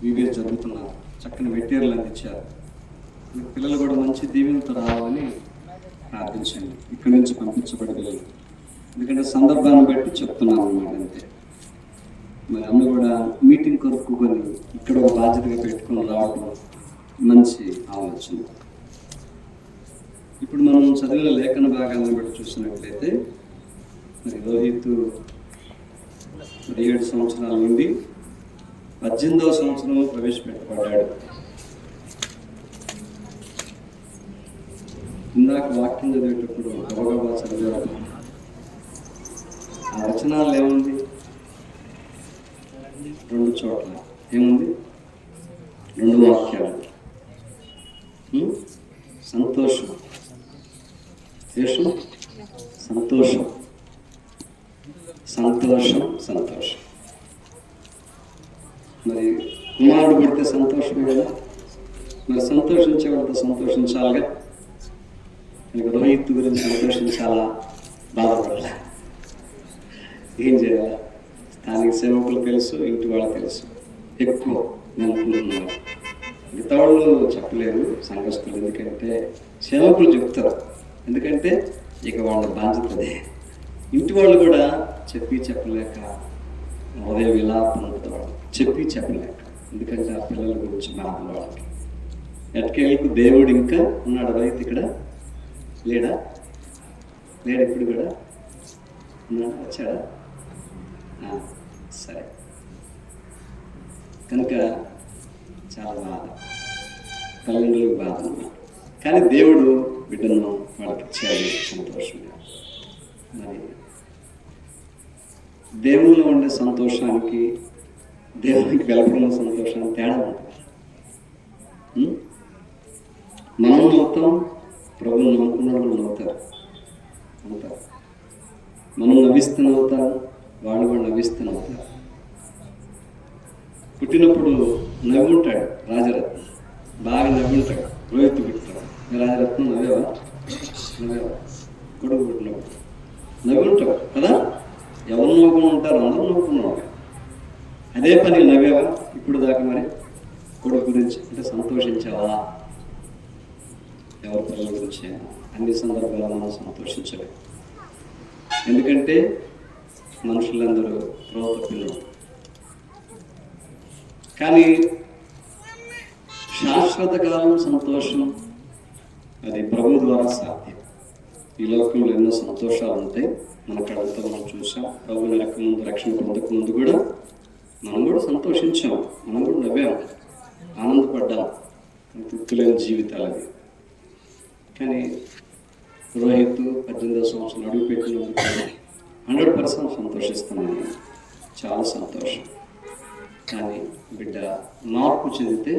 Videos జరుగుతున్నారు, చక్కని material అందించారు. పిల్లలు కూడా మంచి దీవెనతో రావాలని ప్రార్థించండి. ఇక్కడి నుంచి పంపించబడే పిల్లలు, ఎందుకంటే సందర్భాన్ని బట్టి చెప్తున్నాను అన్నమాట అంతే. మరి అందరూ కూడా మీటింగ్ కొరకు కొని ఇక్కడ ఒక బాధ్యతగా పెట్టుకుని రావడం మంచి ఆలోచన. ఇప్పుడు మనం చదివిన లేఖన భాగాలను బట్టి చూసినట్లయితే మరి రోహిత్ 17 సంవత్సరాల నుండి 18వ సంవత్సరంలో ప్రవేశపెట్టబడ్డాడు. ఇందాక వాక్యం చదివేటప్పుడు గబగబా చదివాడు. ఆ వచనాలు ఏముంది? 2 చోట్ల ఏముంది? 2 వాక్యాలు. సంతోషం, సంతోషం, సంతోషం, సంతోషం. మరి కుమారుడు పుడితే సంతోషమే కదా, మరి సంతోషించేవాడితో సంతోషించాలిగా. రోహిత్ గురించి సంతోషించాలా, బాధపడాలా? ఏం చేయాలా? స్థానిక సేవకులు తెలుసు, ఇంటి వాళ్ళకి తెలుసు, ఎక్కువ నమ్ముకుంటున్నారు. మిగతా వాళ్ళు చెప్పలేరు సంఘస్థులు, ఎందుకంటే సేవకులు చెప్తారు, ఎందుకంటే ఇక వాళ్ళ బాధ్యతదే. ఇంటి వాళ్ళు కూడా చెప్పలేక ఉదయ విలాపం అవుతాడు, చెప్పలేక, ఎందుకంటే ఆ పిల్లల గురించి బాధలు వాళ్ళకి. ఎట్కేళ్ళకు దేవుడు ఇంకా ఉన్నాడు. రైతు ఇక్కడ లేడా? ఇప్పుడు కూడా ఉన్నాడా? వచ్చాడా? సరే. కనుక చాలా బాధ, తల్లిదండ్రులకు బాధ ఉన్నారు. కానీ దేవుడు బిడ్డను వాళ్ళకి ఇచ్చాడు సంతోషంగా. మరి దేవుల్లో ఉండే సంతోషానికి దేవునికి వెలపడిన సంతోషానికి తేడా ఉంటుంది. మనం నవ్వుతాం, ప్రభువుని నమ్ముకున్న వాళ్ళు నవ్వుతారు. మనం నవ్విస్తూ నవ్వుతాం, వాళ్ళు కూడా నవ్విస్తూ నవ్వుతారు. పుట్టినప్పుడు నవ్వి ఉంటాడు రాజరత్నం, బాగా నవ్వి ఉంటాడు. రోహిత్ పుట్టాడు, రాజరత్నం నవ్వేవా? కొడుకు పుట్టినప్పుడు నవ్వి ఉంటాడు కదా. ఎవరు నవ్వుకుని ఉంటారు? అందరూ నవ్వుకున్నావు. అదే పని నవ్వేవా ఇప్పుడు దాకా? మరి కొడుకు గురించి అంటే సంతోషించావా? ఎవరి పిల్లల గురించి అన్ని సందర్భాల్లో మనం సంతోషించలేము, ఎందుకంటే మనుషులందరూ ప్రోత పిల్లలు. కానీ శాశ్వత కాలం సంతోషం అది ప్రభు ద్వారా సాధ్యం. ఈ లోకంలో ఎన్నో సంతోషాలు ఉంటాయి, మన కళ్ళతో మనం చూసాం. ప్రభుని ముందు రక్షణ పొందక ముందు కూడా మనం కూడా సంతోషించాం, మనం కూడా నవ్వాం, ఆనందపడ్డాం. తృప్తిలేని జీవితాలు అవి. కానీ రోహిత్ 18వ సంవత్సరం అడుగు పెట్టినందుకు 100% సంతోషిస్తున్నాను, చాలా సంతోషం. కానీ బిడ్డ మార్పు చెందితే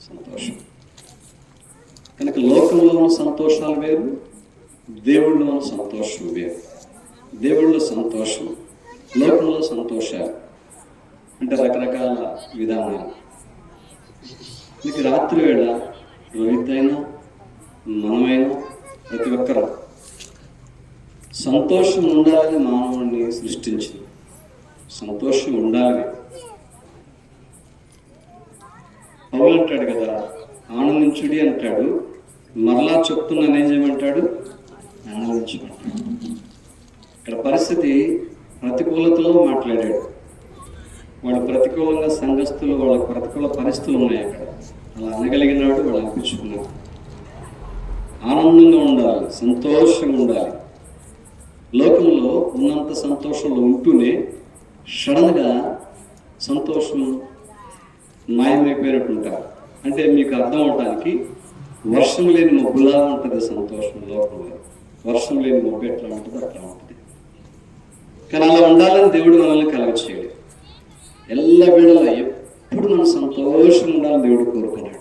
సంతోషం. కనుక లోకంలో ఉన్న సంతోషాలు వేరు, దేవుళ్ళలో ఉన్న సంతోషం వేరు. దేవుళ్ళలో సంతోషం, లోకంలో సంతోషాలు అంటే రకరకాల విధానాలు. మీకు రాత్రి వేళ రోహిత్ అయినా మనమైనా ప్రతి ఒక్కరూ సంతోషం ఉండాలని మానవుడిని సృష్టించింది. సంతోషం ఉండాలి. పౌలు అంటాడు కదా, ఆనందించుడి అంటాడు, మరలా చెప్తున్నాను ఏం చేయమంటాడు? ఆనందించమంటాడు. ఇక్కడ పరిస్థితి ప్రతికూలతలో మాట్లాడాడు. వాళ్ళు ప్రతికూలంగా సంఘస్థులు, వాళ్ళకి ప్రతికూల పరిస్థితులు ఉన్నాయి అక్కడ. అలా అనగలిగినాడు, వాళ్ళు అనిపించుకున్నారు. ఆనందంగా ఉండాలి, సంతోషంగా ఉండాలి. లోకంలో ఉన్నంత సంతోషంలో ఉంటూనే సడన్గా సంతోషం మాయమైపోయినట్టు ఉంటారు. అంటే మీకు అర్థం అవటానికి వర్షం లేని మబ్బులా ఉంటుంది సంతోషం లోకంలో. వర్షం లేని మబ్బు ఎట్లా ఉంటుంది అట్లా ఉంటుంది. కానీ అలా ఉండాలని దేవుడు మనల్ని కలగచేయడు. ఎల్ల వేళలా ఎప్పుడు మనం సంతోషంగా ఉండాలని దేవుడు కోరుకున్నాడు.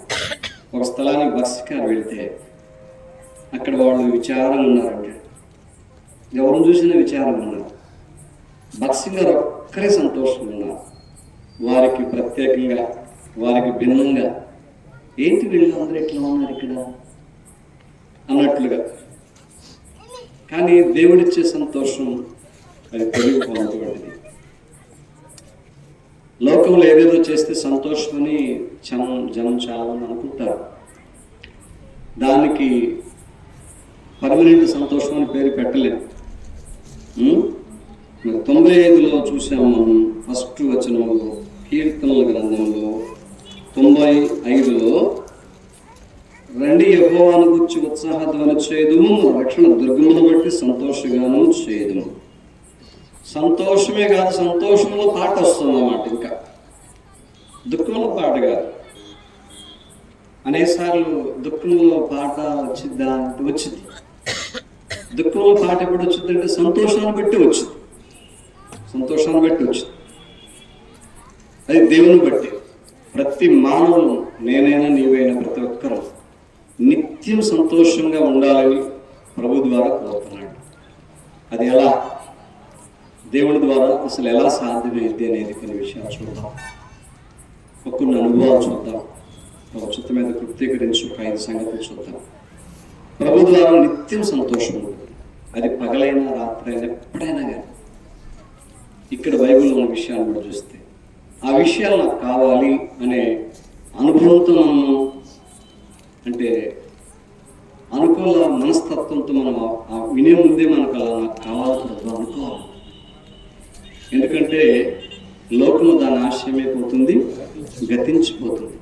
ఒక స్థలానికి బస్సుకారు వెళితే అక్కడ వాళ్ళు విచారంగా ఉన్నారంటే, ఎవరిని చూసినా విచారంగా ఉన్నారు. బక్సింగ్ గారు ఒక్కరే సంతోషంగా ఉన్నారు. వారికి ప్రత్యేకంగా, వారికి భిన్నంగా, ఏంటి వీళ్ళు అందరూ ఎట్లా ఉన్నారు ఇక్కడ అన్నట్లుగా. కానీ దేవుడిచ్చే సంతోషం అది తెలియకపోవటువంటిది. లోకంలో ఏదేదో చేస్తే సంతోషమని జనం చాలా అనుకుంటారు. దానికి పర్మనెంట్ సంతోషం అని పేరు పెట్టలేము. 95లో చూసాము మనం, ఫస్ట్ వచనంలో, కీర్తనల గ్రంథంలో 95లో, రండి యెహోవాను గూర్చి ఉత్సాహధ్వని చేయుదుము, రక్షణ దుర్గమును బట్టి సంతోషగాను చేయుదుము. సంతోషమే కాదు, సంతోషంలో పాట వస్తుంది అన్నమాట. ఇంకా దుఃఖంలో పాట కాదు. అనేకసార్లు దుఃఖంలో పాట వచ్చిద్దా అంటే వచ్చింది. దుఃఖంలో పాట ఎప్పుడు వచ్చిందంటే సంతోషాన్ని బట్టి వచ్చింది. సంతోషాన్ని బట్టి వచ్చింది. అది దేవుని బట్టి. ప్రతి మానవులు, నేనైనా నీవైనా ప్రతి ఒక్కరూ నిత్యం సంతోషంగా ఉండాలని ప్రభు ద్వారా కోరుతున్నాడు. అది ఎలా, దేవుని ద్వారా అసలు ఎలా సాధ్యమైంది అనేది కొన్ని విషయాలు చూద్దాం. కొన్ని అనుభవాలు చూద్దాం. చిత్త మీద కృతీకరించి ఒక 5 సంగతులు చూద్దాం. ప్రభు ద్వారా నిత్యం సంతోషం ఉంటుంది. అది పగలైనా రాత్రైనా ఎప్పుడైనా కానీ. ఇక్కడ బైబిల్లో ఉన్న విషయాన్ని కూడా చూస్తే ఆ విషయాలు నాకు కావాలి అనే అనుభవంతో మనము, అంటే అనుకూల మనస్తత్వంతో మనం ఆ వినే ముందే మనకు అలా నాకు కావాల్సిన అనుకోవాలి. ఎందుకంటే లోకము దాని ఆశయమైపోతుంది, గతించిపోతుంది.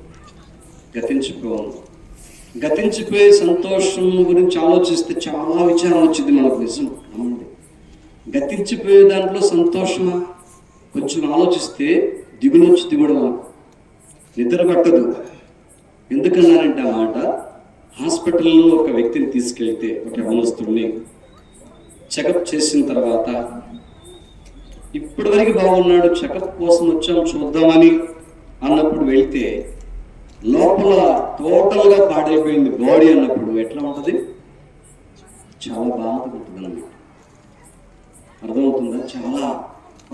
గతించిపోయే సంతోషం గురించి ఆలోచిస్తే చాలా విచారం వచ్చింది మనకు. నిజం నమ్మండి. గతించిపోయే దాంట్లో సంతోషమా? కొంచెం ఆలోచిస్తే దిగులు వచ్చి దిగుడు, నిద్ర పట్టదు. ఎందుకన్నారంటే ఆ మాట, హాస్పిటల్లో ఒక వ్యక్తిని తీసుకెళ్తే, ఒక యవనస్తుడిని చెకప్ చేసిన తర్వాత, ఇప్పటివరకు బాగున్నాడు, చెకప్ కోసం వచ్చాం చూద్దామని అన్నప్పుడు వెళ్తే లోపల టోటల్గా పాడైపోయింది బాడీ అన్నప్పుడు ఎట్లా ఉంటుంది? చాలా బాధ ఉంటుంది అన్నమాట. అర్థమవుతుందా? చాలా,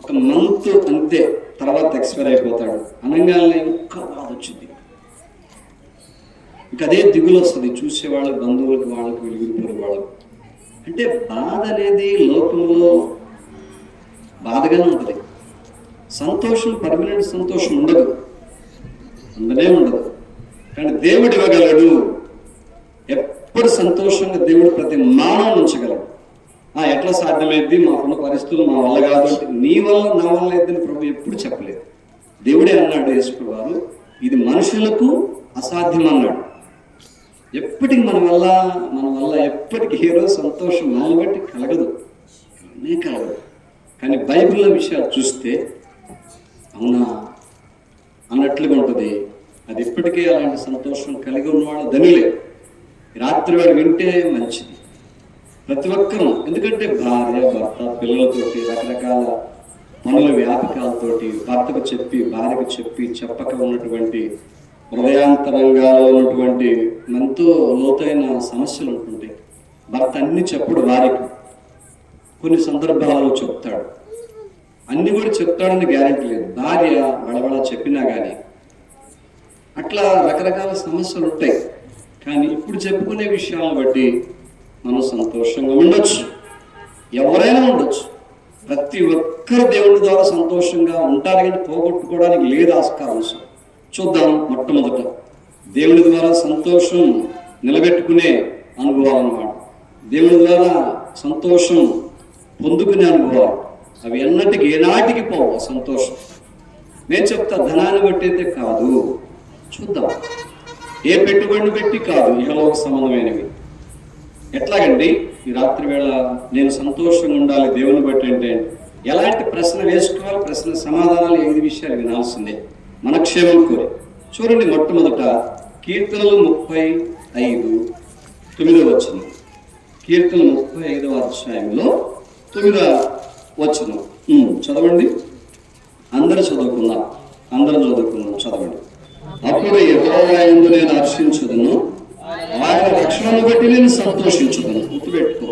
ఒక మంత్ అంతే, తర్వాత ఎక్స్పైర్ అయిపోతాడు అనగానే ఇంకా బాధ వచ్చింది. ఇంకా అదే దిగులు వస్తుంది చూసేవాళ్ళకి, బంధువులకు, వాళ్ళకి, వెలుగురు వాళ్ళకు. అంటే బాధ అనేది లోకంలో బాధగానే ఉంటుంది. సంతోషం, పర్మనెంట్ సంతోషం ఉండదు, ఉండదు. కానీ దేవుడు ఇవ్వగలడు. ఎప్పుడు సంతోషంగా దేవుడు ప్రతి మానవుని ఉంచగలడు. ఎట్లా సాధ్యమైంది? మాకున్న పరిస్థితులు మా వల్ల కాదు అంటే, నీ వల్ల నా వల్ల అయిద్దని ప్రభు ఎప్పుడు చెప్పలేదు. దేవుడే అన్నాడు, యేసుప్రభువు వారు, ఇది మనుషులకు అసాధ్యం అన్నాడు. ఎప్పటికి మన వల్ల ఎప్పటికీ ఏ రోజు సంతోషం మనల్ని బట్టి కలగదు. కానీ బైబిల్లో విషయాలు చూస్తే అవునా అన్నట్లుగా ఉంటుంది. అది ఎప్పటికీ అలాంటి సంతోషం కలిగి ఉన్నవాడు ధనులే. రాత్రి వాడు వింటే మంచిది ప్రతి ఒక్కరూ. ఎందుకంటే భార్య, భర్త, పిల్లలతోటి, రకరకాల పనుల వ్యాపకాలతోటి, భర్తకు చెప్పి, భార్యకు చెప్పి, చెప్పక ఉన్నటువంటి హృదయాంతరంగాలో ఉన్నటువంటి ఎంతో లోతైన సమస్యలు ఉంటుంటాయి. భర్త అన్ని చెప్పుడు వారికి, కొన్ని సందర్భాలలో చెప్తాడు, అన్ని కూడా చెప్తాడని గ్యారెంటీ లేదు. భార్య బడబడ చెప్పినా కానీ అట్లా రకరకాల సమస్యలు ఉంటాయి. కానీ ఇప్పుడు చెప్పుకునే విషయాలను బట్టి మనం సంతోషంగా ఉండొచ్చు. ఎవరైనా ఉండొచ్చు. ప్రతి ఒక్కరు దేవుడి ద్వారా సంతోషంగా ఉంటారు, కానీ పోగొట్టుకోవడానికి లేదు ఆస్కారం. చూద్దాం. మొట్టమొదట దేవుడి ద్వారా సంతోషం నిలబెట్టుకునే అనుభవాలు అన్నమాట. దేవుడి ద్వారా సంతోషం పొందుకునే అనుభవాలు, అవి ఎన్నటికి ఏనాటికి పోవు. సంతోషం నేను చెప్తా, ధనాన్ని బట్టి అయితే కాదు. చూద్దాం. ఏ పెట్టుబడిని పెట్టి కాదు, ఇహలోక సంబంధమైనవి. ఎట్లాగండి ఈ రాత్రి వేళ నేను సంతోషంగా ఉండాలి దేవుని బట్టి అంటే ఎలాంటి ప్రశ్న వేసుకోవాలి? ప్రశ్న సమాధానాలు 5 విషయాలు వినాల్సిందే మన క్షేమం కోరి. చూడండి, మొట్టమొదట కీర్తనలు 35:9 వచనం. కీర్తన 35వ అధ్యాయంలో 9వ వచనం చదవండి. అందరూ చదువుకుందాం. చదవండి. అప్పుడు యెహోవా యందు నేను హర్షించుదును, ఆయన రక్షణను బట్టి నేను సంతోషించుదును. గుర్తుపెట్టుకో,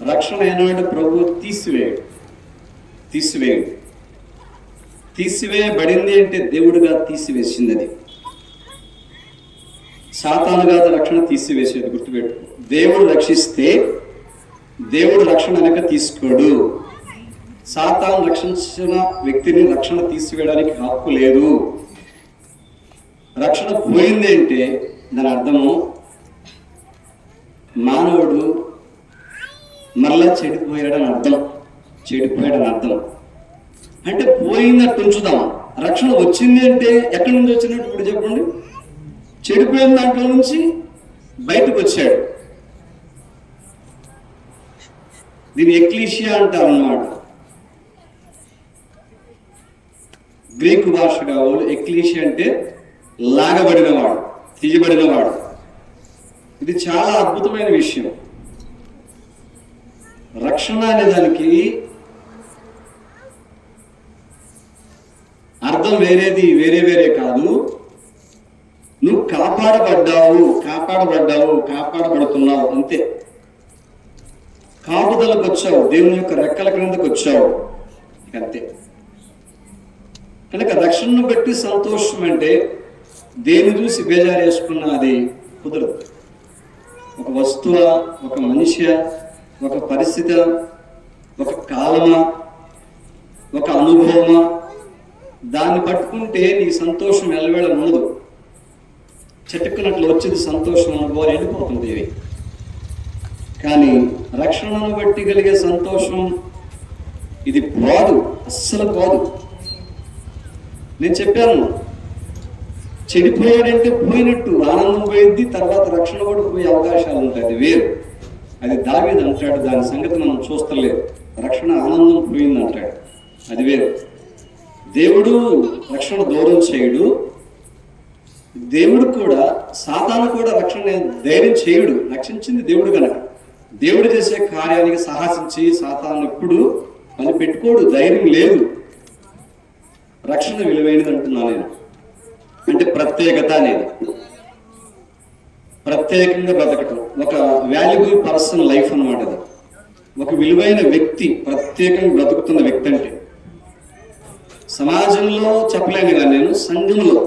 రక్షణ ఏనాడు ప్రభు తీసివేయబడింది అంటే దేవుడుగా తీసివేసింది. అది సాతానుగా రక్షణ తీసివేసేది. గుర్తుపెట్టుకో, దేవుడు రక్షిస్తే దేవుడు రక్షణ వెనక తీసుకోడు. సాతాను రక్షించిన వ్యక్తిని రక్షణ తీసివేయడానికి హక్కు లేదు. రక్షణ పోయింది అంటే దాని అర్థము మానవుడు మరలా చెడిపోయాడని అర్థం. చెడిపోయాడని అర్థం అంటే పోయినట్టు ఉంచుదాం. రక్షణ వచ్చింది అంటే ఎక్కడి నుంచి వచ్చినట్టు ఇప్పుడు చెప్పండి. చెడిపోయిన దాంట్లో నుంచి బయటకు వచ్చాడు. దీన్ని ఎక్లీషియా అంటారు అన్నమాట. గ్రీకు భాషగా ఎక్లీషియా అంటే లాగబడినవాడు, తీయబడినవాడు. ఇది చాలా అద్భుతమైన విషయం. రక్షణ అనే దానికి అర్థం వేరే కాదు. నువ్వు కాపాడబడుతున్నావు అంతే. కాపుదలకు వచ్చావు, దేవుని యొక్క రెక్కల క్రిందకు వచ్చావు అంతే. కనుక రక్షణను బట్టి సంతోషం అంటే దేని చూసి బేజారు వేసుకున్నా అది కుదరదు. ఒక వస్తువా, ఒక మనిషి, ఒక పరిస్థితి, ఒక కాలమా, ఒక అనుభవమా, దాన్ని పట్టుకుంటే నీ సంతోషం ఎల్లవేళ ఉండదు. చెట్టుకున్నట్లు వచ్చేది సంతోషం అనుభవం వెళ్ళిపోతుంది ఇవి. కానీ రక్షణను బట్టి కలిగే సంతోషం ఇది పోదు, అస్సలు పోదు. నేను చెప్పాను, చెడిపోయాడంటే పోయినట్టు ఆనందం పోయింది, తర్వాత రక్షణ కూడా పోయే అవకాశాలు ఉంటాయి. అది వేరు. అది దావీదు అంటాడు, దాని సంగతి మనం చూస్తలేదు. రక్షణ ఆనందం పోయింది అంటాడు, అది వేరు. దేవుడు రక్షణ దూరం చేయడు. దేవుడు కూడా సాతాను కూడా రక్షణ ధైర్యం చేయుడు. రక్షించింది దేవుడు కనుక దేవుడు చేసే కార్యానికి సాహసించి సాతాను ఎప్పుడు పని పెట్టుకోడు, ధైర్యం లేదు. రక్షణ విలువైనది అంటున్నా నేను. అంటే ప్రత్యేకత అనేది, ప్రత్యేకంగా బ్రతకటం, ఒక వాల్యుబుల్ పర్సన్ లైఫ్ అన్నమాట. అది ఒక విలువైన వ్యక్తి, ప్రత్యేకంగా బ్రతుకుతున్న వ్యక్తి. అంటే సమాజంలో చెప్పలేను కానీ నేను సంఘంలో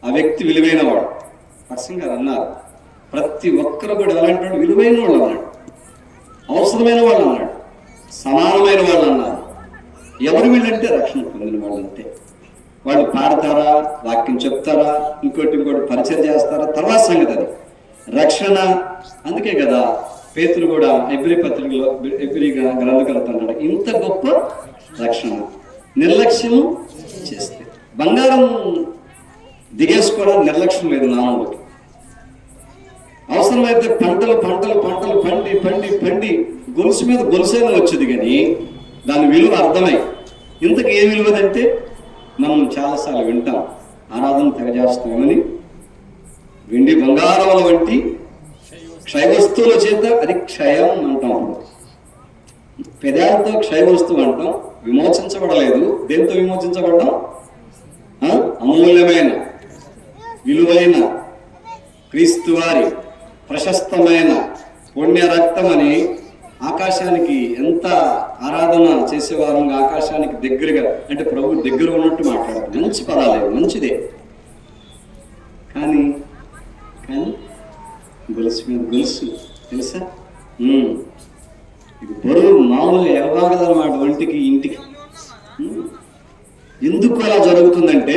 ఆ వ్యక్తి విలువైన వాడు. పర్సన్ గారు అన్నారు, ప్రతి ఒక్కరు కూడా ఎలాంటి వాడు, విలువైన వాళ్ళు అన్నాడు, అవసరమైన వాళ్ళు అన్నాడు, సమానమైన వాళ్ళు అన్నారు. ఎవరు వీళ్ళంటే రక్షణ పొందిన వాళ్ళు అంతే. వాళ్ళు పాడతారా, వాక్యం చెప్తారా, ఇంకోటి పరిచయం చేస్తారా, తర్వాత సంగతి అది. రక్షణ అందుకే కదా పేతురు కూడా ఎబ్రీ పత్రికలో గ్రంథకర్త అన్నాడు, ఇంత గొప్ప రక్షణ నిర్లక్ష్యం చేస్తే. బంగారం దిగేసుకోవడం నిర్లక్ష్యం లేదు మానవుడికి. అవసరమైతే పంటలు పండి గొలుసు మీద గొలుసైనా వచ్చేది, కానీ దాని విలువ అర్థమై ఇంతకు ఏ విలువదంటే మనం చాలాసార్లు వింటాం, ఆరాధన తెగజేస్తామని. వెండి బంగారముల వంటి క్షయ వస్తువుల చేత అది క్షయం అంటాం. పెదాలతో క్షయ వస్తువు అంటాం. విమోచించబడలేదు. దేంతో విమోచించబడ్డాం? అమూల్యమైన విలువైన క్రీస్తు వారి ప్రశస్తమైన పుణ్య రక్తం అని ఆకాశానికి ఎంత ఆరాధన చేసేవారు, ఆకాశానికి దగ్గరగా, అంటే ప్రభు దగ్గర ఉన్నట్టు మాట్లాడారు. మంచి పదాలే, మంచిదే. కానీ గొలుసు మీద గొలుసు తెలుసా, ఇది బరువు మామూలుగా ఎలాగదన్నమాట ఒంటికి ఇంటికి. ఎందుకు అలా జరుగుతుందంటే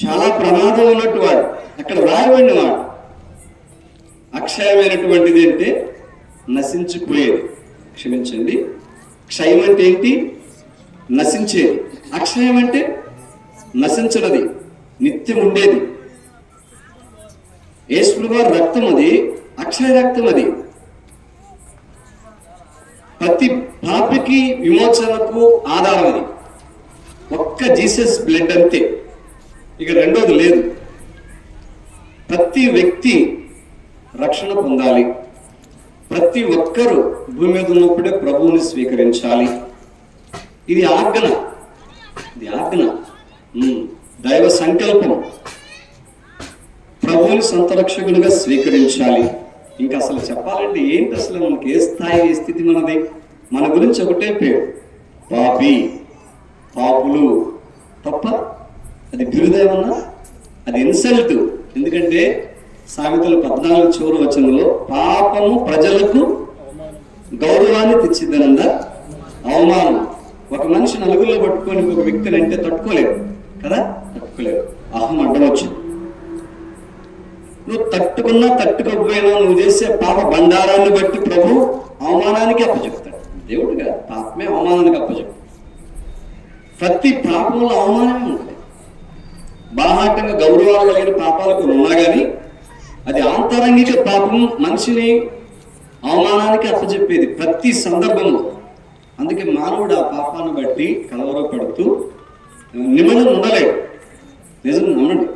చాలా ప్రమాదం ఉన్నట్టు వాడు అక్కడ రాయబడిన వాడు. అక్షయమైనటువంటిది అంటే నశించిపోయేది, క్షమించండి. క్షయం అంటే ఏంటి? నశించేది. అక్షయం అంటే నశించడది, నిత్యం ఉండేది. యేసుప్రభు రక్తం అది అక్షయ రక్తం. అది ప్రతి పాపికి విమోచనకు ఆధారం. అది ఒక్క జీసస్ బ్లడ్ అంతే, ఇక రెండోది లేదు. ప్రతి వ్యక్తి రక్షణ పొందాలి. ప్రతి ఒక్కరూ భూమి మీద ఉన్నప్పుడే ప్రభువుని స్వీకరించాలి. ఇది ఆజ్ఞ, దైవ సంకల్పం. ప్రభువుని సొంత రక్షకునిగా స్వీకరించాలి. ఇంకా అసలు చెప్పాలంటే ఏంటి, అసలు మనకి ఏ స్థాయి, ఏ స్థితి మనది? మన గురించి ఒకటే పేరు, పాపులు తప్ప. అది బిరుదేమన్నా, అది ఇన్సల్ట్. ఎందుకంటే సామెతలు 14 చివరి వచనంలో పాపము ప్రజలకు గౌరవాన్ని తెచ్చిద్దనంద, అవమానం. ఒక మనిషి నలుగురిలో పట్టుకొని ఒక వ్యక్తిని అంటే తట్టుకోలేరు కదా, తట్టుకోలేరు. అహం అడ్డం వచ్చింది. నువ్వు తట్టుకున్నా తట్టుకోకపోయినా నువ్వు చేసే పాప బండారాన్ని బట్టి ప్రభు అవమానానికి అప్పచెప్తాడు. దేవుడు కాదు, పాపమే అవమానానికి అప్పచెప్తాడు. ప్రతి పాపంలో అవమానమే ఉంటుంది. బాహాటంగా గౌరవాలు కలిగిన పాపాలకు ఉన్నా కానీ అది ఆంతరంగిక పాపం మనిషిని అవమానానికి అప్పచెప్పేది ప్రతి సందర్భంలో. అందుకే మానవుడు ఆ పాపాన్ని బట్టి కలవరపడుతూ నిమ్మలం ఉండలేడు. నిజం నమ్మండి.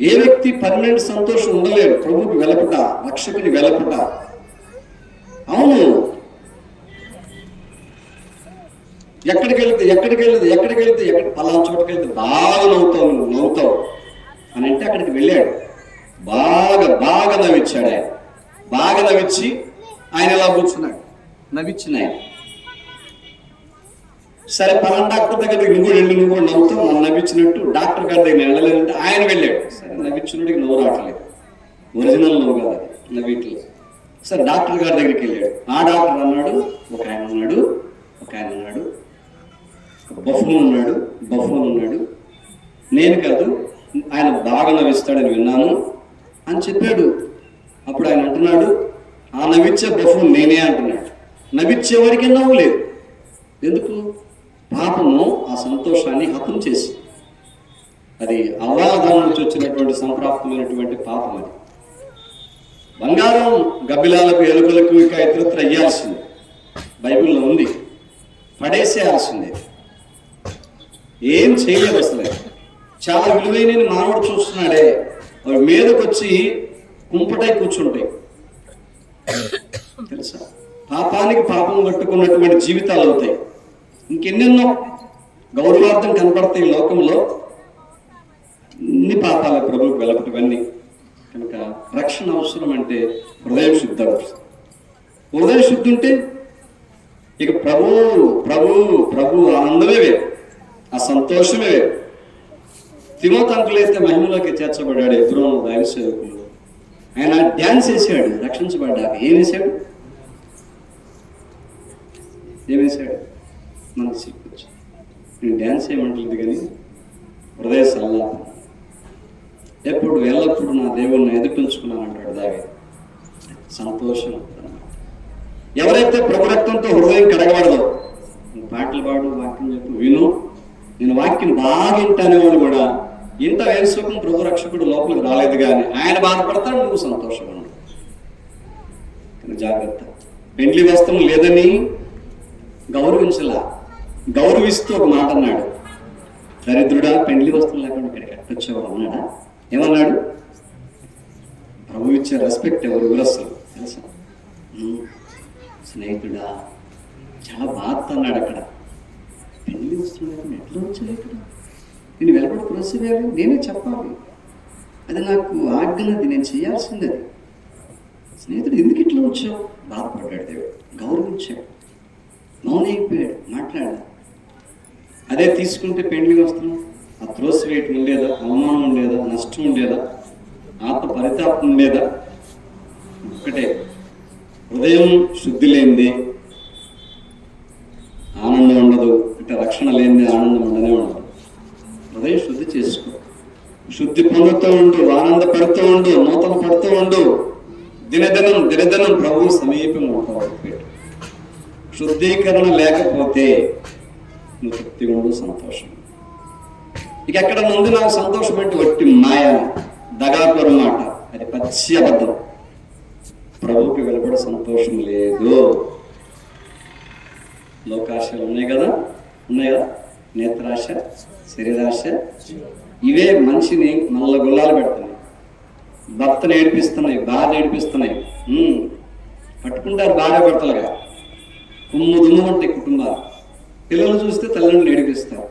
ఏ వ్యక్తి పర్మనెంట్ సంతోషం ఉండలేడు ప్రభువుకి వెలపట, రక్షకుని వెలపట. అవును, ఎక్కడికి వెళ్తే పలానా చోటుకి వెళ్తే బాగా నవ్వుతావు అని అంటే అక్కడికి వెళ్ళాడు. బాగా నవ్వించాడు ఆయన. బాగా నవ్వించి ఆయన ఎలా కూర్చున్నాడు, నవ్వించిన ఆయన. సరే పలానా డాక్టర్ దగ్గర నువ్వు కూడా నవ్వుతావు, నన్ను నవ్వించినట్టు. డాక్టర్ గారి దగ్గర వెళ్ళలేదంటే ఆయన వెళ్ళాడు. సరే నవ్వించినోడికి నవ్వు రావట్లేదు, ఒరిజినల్ నవ్వు కాదు అది, నవ్విట్లేదు. సరే డాక్టర్ గారి దగ్గరికి వెళ్ళాడు. ఆ డాక్టర్ అన్నాడు, ఒక ఆయన ఉన్నాడు, బఫూన్ ఉన్నాడు, నేను కాదు ఆయన బాగా నవ్విస్తాడని విన్నాను అని చెప్పాడు. అప్పుడు ఆయన అంటున్నాడు, ఆ నవ్విచ్చే బఫూన్ నేనే అంటున్నాడు. నవ్విచ్చేవాడికి నవ్వు లేదు. ఎందుకు? పాపము ఆ సంతోషాన్ని హతం చేసి, అది అవ్వాదాం నుంచి వచ్చినటువంటి సంప్రాప్తమైనటువంటి పాపం. అది బంగారం గబ్బిలాలకు, ఎలుకలకు ఇక ఇతరత్ర అయ్యాల్సిందే, బైబిల్లో ఉంది. పడేసేయాల్సిందే, ఏం చేయలేదు అసలు. చాలా విలువైన మానవుడు చూస్తున్నాడే, అవి మీదకి వచ్చి కుంపటై కూర్చుంటాయి తెలుసా. పాపానికి పాపం కట్టుకున్నటువంటి జీవితాలు అవుతాయి. ఇంకెన్నెన్నో గౌరవార్థం కనపడతాయి లోకంలో. ఇన్ని పాపాల ప్రభువుకు వెళ్ళపటవన్నీ. కనుక రక్షణ అవసరం అంటే హృదయం శుద్ధి అవసరం. హృదయం శుద్ధి ఉంటే ఇక ప్రభు ఆనందమే వేరు, ఆ సంతోషమే వేరు. తిమోతి అంకులైతే మహిమలోకి చేర్చబడ్డాడు. ఎప్పుడో దైవ సేవకులు. ఆయన డ్యాన్స్ వేసాడు రక్షించబడ్డాక. ఏమేశాడు? మనకు చెప్పచ్చు. నేను డ్యాన్స్ చేయమంటుంది కానీ హృదయ సల్లాపం. ఎప్పుడు ఎల్లప్పుడు నా దేవుణ్ణి ఎదుర్కొంచుకున్నాను అంటాడు దావీదు. సంతోషం. ఎవరైతే ప్రభు రక్తంతో హృదయం కడగబడదో, పాటలు పాడు, వాక్యం చెప్పు, విను, నేను వాక్యం బాగా వింటానేవాడు కూడా ఇంత వేసుకుని ప్రభు రక్షకుడు లోపలికి రాలేదు కానీ ఆయన బాధపడతాడు, నువ్వు సంతోషంగా ఉండవు. జాగ్రత్త. పెండ్లి వస్త్రం లేదని గౌరవించలా, గౌరవిస్తూ ఒక మాట అన్నాడు, దరిద్రుడా పెండ్లి వస్త్రం లేకుండా ఇక్కడికి ఎట్టొచ్చావు అన్నాడా? ఏమన్నాడు? ప్రభు ఇచ్చే రెస్పెక్ట్ ఎవరు అసలు తెలుసా? స్నేహితుడా, చాలా బాధ అన్నాడు. అక్కడ పెళ్లి వస్తున్నాడు, ఎట్లా వచ్చాడు ఇక్కడ? నేను వెలబడి ప్రొసీజర్ నేనే చెప్పాలి, అది నాకు ఆజ్ఞనది, నేను చేయాల్సింది. అది స్నేహితుడు ఎందుకు ఇట్లా వచ్చావు? బాధపడ్డాడు. దేవుడు గౌరవించాడు, మౌనైపోయాడు, మాట్లాడాడు. అదే తీసుకుంటే పెళ్లి వస్తున్నాం, ఆ త్రోసివేయటం ఉండేదా, అవమానం ఉండేదా, నష్టం ఉండేదా, ఆత్మ పరితాపం ఉండేదా? ఒక్కటే, హృదయం శుద్ధి లేనిది ఆనందం ఉండదు. అంటే రక్షణ లేనిది ఆనందం ఉండనే ఉండదు. హృదయం శుద్ధి చేసుకో, శుద్ధి పొందుతూ ఉండు, ఆనందపడుతూ ఉండు, నూతన పడుతూ ఉండు. దినదినం ప్రభువు సమీపంగా ఉంటావు. శుద్ధీకరణ లేకపోతే నువ్వు తృప్తిగా ఉండు, సంతోషం. ఇక ఎక్కడ ముందు నాకు సంతోషం అంటే వట్టి మాయ, దగాకోరు మాట, అది పచ్చి అబద్ధం. ప్రభువుకి వెలుపడ సంతోషం లేదు. లోకాశలు ఉన్నాయి కదా, నేత్రాశ, శరీరాశ, ఇవే మనిషిని నల్ల గుల్లాలు పెడుతున్నాయి, భర్తను ఏడిపిస్తున్నాయి, భార్య ఏడిపిస్తున్నాయి. పట్టుకుంటారు భార్య భర్తలుగా, దుమ్ము ఉంటాయి కుటుంబాలు. పిల్లలు చూస్తే తల్లిదండ్రులు ఏడిపిస్తారు.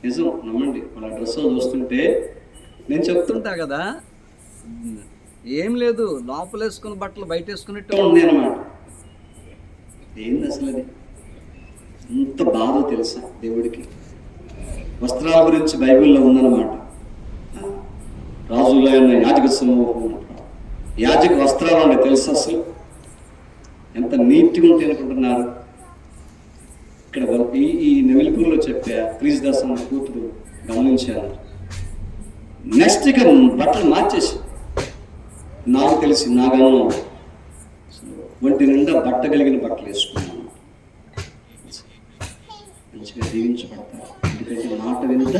నిజం నమ్మండి. వాళ్ళ డ్రెస్సులు చూస్తుంటే నేను చెప్తుంటా కదా, ఏం లేదు, లోపల వేసుకున్న బట్టలు బయట వేసుకున్నట్టు ఉంది అన్నమాట. ఏంది అసలు అది? ఎంత బాధో తెలుసా దేవుడికి. వస్త్రాల గురించి బైబిల్లో ఉందన్నమాట. రాజులో యాజక సమూహం, యాజక వస్త్రాలు అంటే తెలుసా అసలు ఎంత నీట్గా ఉంటాయి అనుకుంటున్నారు? ఇక్కడ ఈ నెమిలిపూర్లో చెప్పా క్రీస్ దాస్ అన్న కూతురు గమనించాను. నెక్స్ట్ ఇక బట్టలు మార్చేసి నాకు తెలిసి నా గమనం ఒంటి నిండా బట్ట కలిగిన బట్టలు వేసుకున్నాను. మంచిగా దీవించబడతారు. ఎందుకంటే మాట వింత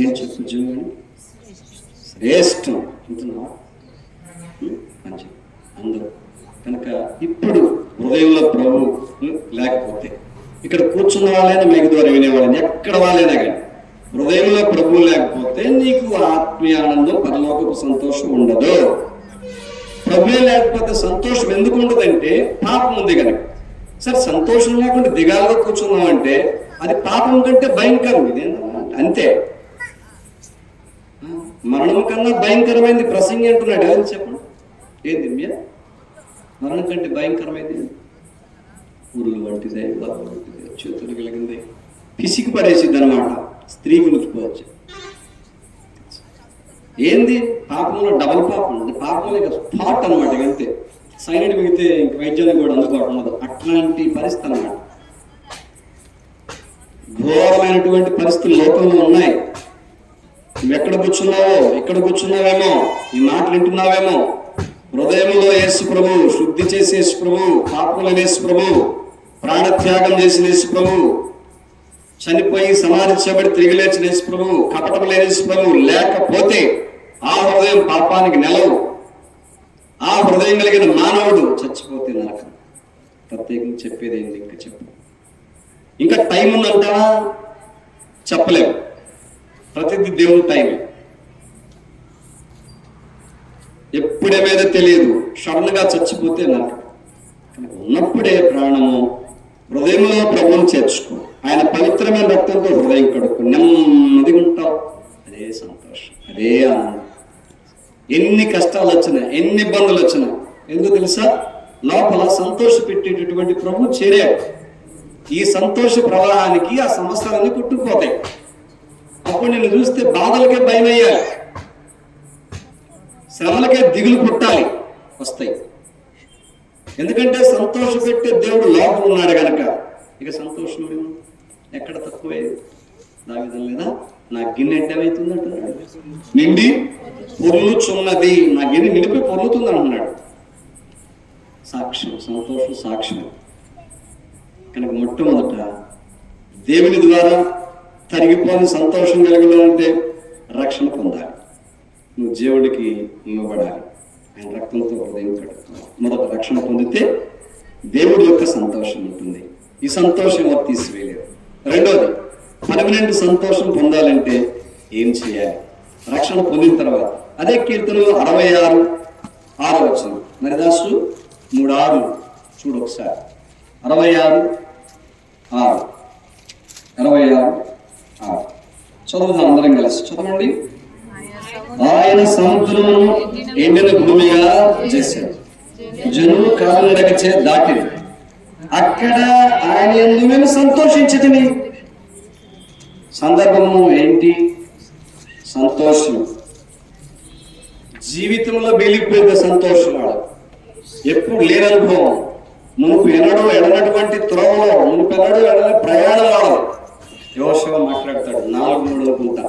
ఏం చెప్పు జీవని శ్రేష్టం అంటున్నా మంచి అందరూ కనుక ఇప్పుడు హృదయంలో ప్రభు లేకపోతే ఇక్కడ కూర్చున్న వాళ్ళైనా మీకు ద్వారా వినేవాళ్ళని ఎక్కడ వాళ్ళైనా కానీ హృదయంలో ప్రభు లేకపోతే నీకు ఆత్మీయ ఆనందం పరలోకపు సంతోషం ఉండదు. ప్రభువే లేకపోతే సంతోషం ఎందుకు ఉండదంటే పాపం ఉంది కనుక. సరే సంతోషం లేకుండా దిగాలుగా కూర్చున్నామంటే అది పాపం కంటే భయంకరం. ఇదేంటన్నా అంతే, మరణం కన్నా భయంకరమైంది ప్రసంగి అంటున్నాడు. ఎవరు చెప్పండి, ఏంది మీరు మరణం కంటే భయంకరమైంది? ఊళ్ళు వంటిదే, బాబు వంటిదే, చేతులు కలిగింది, పిసికి పడేసిద్ది అనమాట. స్త్రీ గురించుకోవచ్చు. ఏంది పాపంలో డబల్ పాపం ఉంది. పాపంలో ఇక స్పాట్ అనమాట. అంతే, సైనడ్ మిగితే ఇంక వైద్యానికి కూడా అందుబాటు ఉండదు. అట్లాంటి పరిస్థితి అనమాట. ఘోరమైనటువంటి పరిస్థితులు లోకంలో ఉన్నాయి. నువ్వు ఎక్కడ కూర్చున్నావో, ఇక్కడ కూర్చున్నావేమో, ఈ మాటలు వింటున్నావేమో, హృదయంలో యేసు ప్రభు, శుద్ధి చేసే యేసు ప్రభు, పాపములైన యేసు ప్రభు, ప్రాణత్యాగం చేసిన యేసు ప్రభు, చనిపోయి సమాధి చేయబడి తిరిగి లేచిన యేసు ప్రభు, కపటం లేని యేసు ప్రభు లేకపోతే ఆ హృదయం పాపానికి నెలవు. ఆ హృదయం కలిగిన మానవుడు చచ్చిపోతే నరకం. ప్రత్యేకంగా చెప్పేది ఏంటి? ఇంకా చెప్పు. ఇంకా టైం ఉందంటావా? చెప్పలేము. ప్రతిదీ దేవుని టైం. ఎప్పుడేమేదో తెలియదు. సడన్ గా చచ్చిపోతే నరకం. ఉన్నప్పుడే ప్రాణము హృదయంలో ప్రభువును చేర్చుకో. ఆయన పవిత్రమైన రక్తంతో హృదయం కడుక్కో. నెమ్మదిగా ఉంటావు. అదే సంతోషం, అదే ఆనందం. ఎన్ని కష్టాలు వచ్చినా, ఎన్ని ఇబ్బందులు వచ్చినా, ఎందుకు తెలుసా? లోపల సంతోష పెట్టేటటువంటి ప్రభు చేరాడు. ఈ సంతోష ప్రవాహానికి ఆ సమస్యలన్నీ కొట్టుకుపోతాయి. అప్పుడు నిన్ను చూస్తే బాధలకే భయం వేయాలి, శ్రమలకే దిగులు పుట్టాలి, వస్తాయి. ఎందుకంటే సంతోష పెట్టే దేవుడు లోపల ఉన్నాడు కనుక. ఇక సంతోషం ఎక్కడ తక్కువే. దావిదం లేదా, నా గిన్నె ఎడ్డమవుతుంది అంటున్నాడు. నిండి పొర్లుచున్నది, నా గిన్నె నిండిపోయి పొర్లుతుంది అంటున్నాడు. సాక్ష్యం, సంతోషం సాక్ష్యం. కనుక మొట్టమొదట దేవుని ద్వారా తరిగిపోని సంతోషం కలగాలంటే రక్షణ పొందాలి. నువ్వు దేవుడికి ఇవ్వబడాలి. ఆయన రక్తంతో హృదయం కడుగుతావు. మొదట రక్షణ పొందితే దేవుడి యొక్క సంతోషం ఉంటుంది. ఈ సంతోషం ఎవరు తీసివేయలేరు. రెండోది, పర్మనెంట్ సంతోషం పొందాలంటే ఏం చేయాలి? రక్షణ పొందిన తర్వాత అదే కీర్తనలో 66:6 మరిదాసు 3:6 చూడు ఒకసారి. 66:6 చదువుదాం అందరం కలిసి. చదవండి. ఆయన సముద్రమును ఎండిన భూమిగా చేశాడు, జనులు కాలినడకచే దాటింది, అక్కడ ఆయన యందు మేము సంతోషించితిమి. సందర్భము ఏంటి? సంతోషం. జీవితంలో వెలిగిపోయిన సంతోషం. వాడు ఎప్పుడు లేని అనుభవం, మునుపు ఎన్నడూ ఎడనటువంటి త్రోవలో, మునుపు ఎన్నడూ ఎడని ప్రయాణాలు. యోషువ మాట్లాడతాడు 4:3 అనుకుంటా.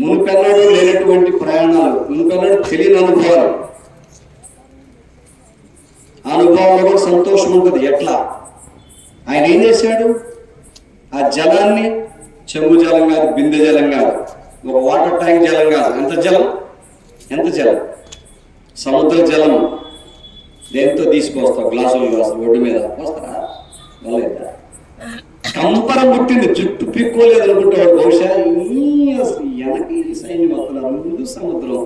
మునుపెన్నడూ లేనటువంటి ప్రయాణాలు, మునుపెన్నడూ తెలియని అనుభవాలు. అనుభవంలో కూడా సంతోషం ఉంటుంది. ఎట్లా? ఆయన ఏం చేశాడు? ఆ జలాన్ని చెంబు జలం కాదు, బిందె జలం కాదు, ఒక వాటర్ ట్యాంక్ జలం కాదు. ఎంత జలం? ఎంత జలం? సముద్ర జలం. దేంతో తీసుకొస్తావు? గ్లాసులు ఒడ్డు మీద వస్తారా? వాళ్ళేదా కంపరం పుట్టింది, జుట్టు పిక్కోలేదు అనుకుంటాడు బహుశా. వెనక్కి సైన్యం వస్తున్నారు, ముందు సముద్రం.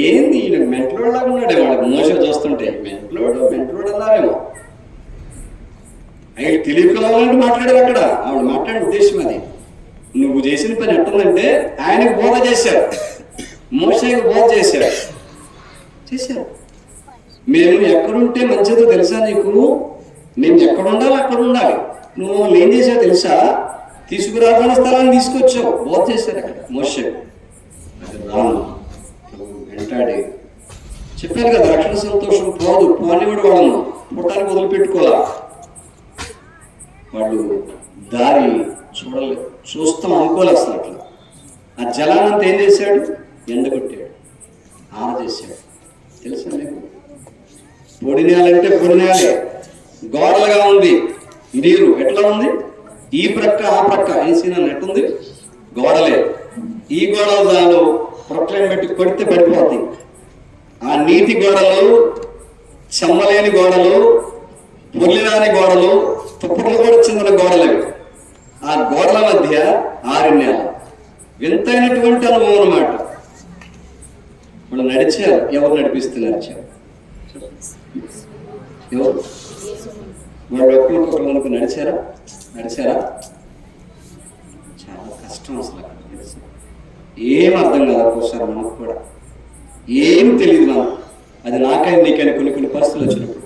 ఏంది ఈయన మెంటలోడ్లాగా ఉన్నాడే. వాడికి మోస చూస్తుంటే మెంటలోడు అన్నారేమో. ఆయన తెలియకలంటే మాట్లాడారు అక్కడ. ఆవిడ మాట్లాడే ఉద్దేశం అది. నువ్వు చేసిన పని ఎట్టుందంటే ఆయనకు బోధ చేశారు, మోసకి బోధ చేశారు. మేము ఎక్కడుంటే మంచిదో తెలుసా నీకు? మేము ఎక్కడ ఉండాలి అక్కడ ఉండాలి. నువ్వు ఏం చేసావు తెలుసా? తీసుకురావాలని స్థలాన్ని తీసుకొచ్చావు, బోధ చేశారు అక్కడ మోసే. అది రాను వెంటాడే చెప్పారు కదా, రక్షణ సంతోషం పోదు. పోని కూడా వాళ్ళను పుట్టానికి వదిలిపెట్టుకోవాలా. వాళ్ళు దారి చూడలేదు, చూస్తాం అనుకోలేదు అసలు. అట్లా ఆ జలానంతా ఏం చేశాడు? ఎండగొట్టాడు, ఆరజేశాడు. తెలుసా మీకు? పొడి నేలంటే పొడి నేలే, గోడలుగా ఉంది నీరు. ఎట్లా ఉంది? ఈ ప్రక్క ఆ ప్రక్క వేసిన నెట్టుంది, గోడలే. ఈ గోడలు దానిలో ప్రొక్లైన్ పెట్టి కొడితే పడిపోతాయి. ఆ నీటి గోడలు, చెమ్మలేని గోడలు, పొల్లిరాని గోడలు, తుప్పర్లు కూడా చెందిన గోడలు. ఆ గోడల మధ్య ఆరిన్నేల. వింతైనటువంటి అనుభవం అన్నమాట. వాళ్ళు నడిచారు. ఎవరు నడిపిస్తే నడిచారు? ఎవరు? వాళ్ళు ఒక్కొక్కరికి నడిచారా? చాలా కష్టం అసలు. ఏం అర్థం కాదు ఒక్కోసారి మనకు కూడా, ఏం తెలియదు నాకు. అది నాకైనా నీకైనా కొన్ని పరిస్థితులు వచ్చినప్పుడు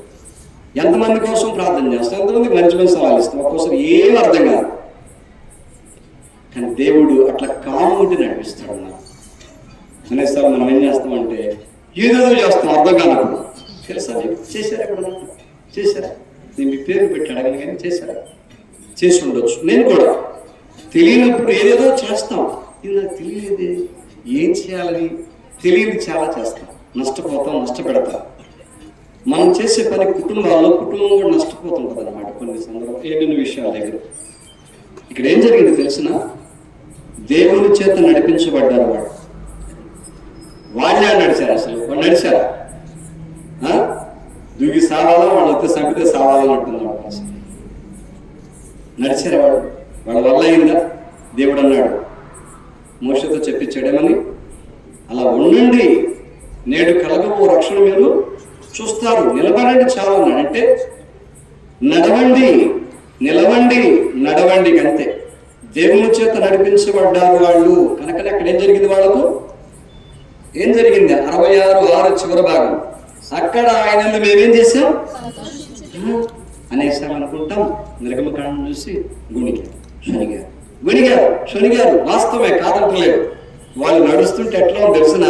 ఎంతమంది కోసం ప్రార్థన చేస్తాం, ఎంతమంది మంచి సలహాలు ఇస్తాం, ఒక్కోసారి ఏం అర్థం కాదు. కానీ దేవుడు అట్లా కాముండి నడిపిస్తాడు. నాకు అనేసారి మనం ఏం చేస్తామంటే ఏదో చేస్తాం, అర్థం కానప్పుడు. తెలుసా మీకు? చేశారా? ఎక్కడ చేశారా? నేను మీ పేరు పెట్టి అడగను కానీ చేశారా? చేసి ఉండొచ్చు. నేను కూడా తెలియనప్పుడు ఏదేదో చేస్తాం. ఇది నాకు తెలియలేదే, ఏం చేయాలని తెలియదు, చాలా చేస్తాం. నష్టపోతాం, నష్టపెడతాం. మనం చేసే పని కుటుంబం కూడా నష్టపోతుంటుంది అన్నమాట కొన్ని సందర్భాలు, ఏదైనా విషయాల దగ్గర. ఇక్కడ ఏం జరిగింది తెలిసిన? దేవుని చేత నడిపించబడ్డారు. వాళ్ళే నడిచారు. అసలు వాళ్ళు నడిచారా? దూకి సావాలా, వాళ్ళు వస్తే సంపితే సావాలని అంటున్నాడు. అసలు నడిచారా? వాళ్ళ వల్ల అయిందా? దేవుడు అన్నాడు, మోషతో చెప్పించాడేమని, అలా ఉండండి, నేడు కలగబో రక్షణ మీరు చూస్తారు, నిలబడండి చాలు అన్నాడు. అంటే నడవండి, నిలవండి, నడవండి, అంతే. దేవుని చేత నడిపించబడ్డారు వాళ్ళు కనుకనే అక్కడ ఏం జరిగింది? వాళ్ళకు ఏం జరిగింది? 66:6 చివరి భాగం. అక్కడ ఆయనను మేమేం చేసాం అనేసాం అనుకుంటాం. నిర్గమకాండం చూసి శనిగారు. వాస్తవమే, కాదంటలేదు. వాళ్ళు నడుస్తుంటే ఎట్లా తెలిసిన,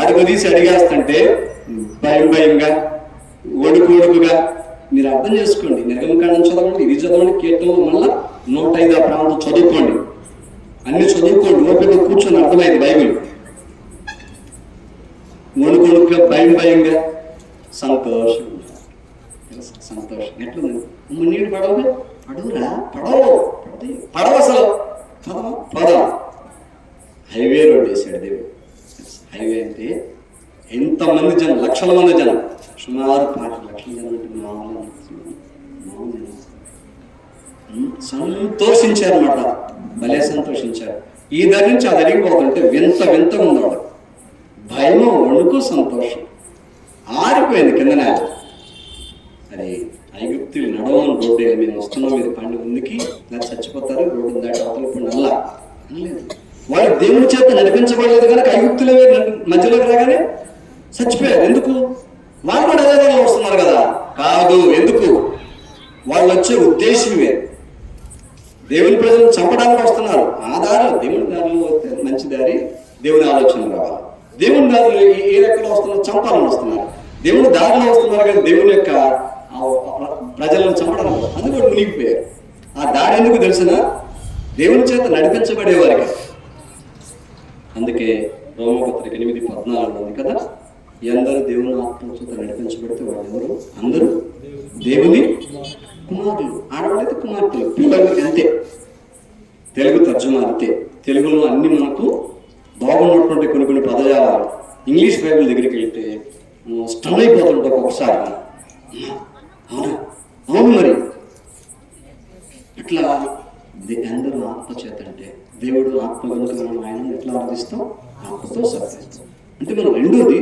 అడుగు తీసి అడిగేస్తుంటే భయంగా, ఒడుకుగా. మీరు అర్థం చేసుకోండి. నిర్గమకాండం చదవండి, ఇది చదవండి, కీర్తనలు మళ్ళా 105 ప్రాంతం చదువుకోండి, అన్ని చదువుకోండి. ఓపిక కూర్చొని అర్థమైంది బైబిల్. వణుకొడుకుగా, భయంగా, సంతోషం. ఎట్లుంది? నీళ్ళు పడవుగా? పడవురా, పడవ అసలు పదవ. హైవే రోడ్ వేసాడు దేవుడు. హైవే అంటే ఎంతమంది జనం, లక్షల మంది జనం, సుమారు 5 లక్షల జనం అంటే మామూలు సంతోషించారు అన్నమాట. భలే సంతోషించారు. ఈ దారి నుంచి అది అడిగిపోతుంటే వింత ఉన్నాడు. భయము, వణుకు, సంతోషం ఆరిపోయింది కింద నేల. అది ఐగుప్తులు నడవని రోడ్డు మేము వస్తున్నాం, మీరు పండు ముందుకి చచ్చిపోతారు, రోడ్డు దాటి అవతల పండు అలా అనలేదు. వాళ్ళు దేవుడి చేత నడిపించబడలేదు కనుక ఐగుప్తులే మధ్యలోకి రాగానే చచ్చిపోయారు. ఎందుకు? వాళ్ళు కూడా అదే వస్తున్నారు కదా? కాదు. ఎందుకు? వాళ్ళు వచ్చే ఉద్దేశమే దేవుని ప్రజలను చంపడానికి వస్తున్నారు. ఆ దారి, దేవుని దారిలో వస్తే మంచి దారి, దేవుని ఆలోచన రావాలి. దేవుని దారిలో ఏ రకంగా వస్తున్నారు? చంపాలని వస్తున్నారు. దేవుని దారిలో వస్తున్నారు కానీ దేవుని యొక్క ప్రజలను చంపడం, అది కూడా మునిగిపోయారు. ఆ దారి ఎందుకు తెలిసిన? దేవుని చేత నడిపించబడే వారికి. అందుకే రోమపత్రిక 8:14 ఉంది కదా, ఎందరూ దేవుని ఆత్మ చేత నడిపించబడితే వాళ్ళెవరు? అందరూ దేవుని కుమారులు. ఆడవాళ్ళైతే కుమార్తెలు, పిల్లలకి అంతే. తెలుగు తర్జుమా అంతే. తెలుగులో అన్ని మనకు బాగున్నటువంటి కొన్ని పదజాలాలు ఇంగ్లీష్ బైబిల్ దగ్గరికి వెళ్తే స్టన్ అయిపోతుంటాం ఒకసారి. అవును మరి అట్లా అందరూ ఆత్మ చేత అంటే దేవుడు ఆత్మ కనుక మనం ఆయన ఎట్లా ఆరాధిస్తాం? ఆత్మతో సత్యం. అంటే మనం రెండోది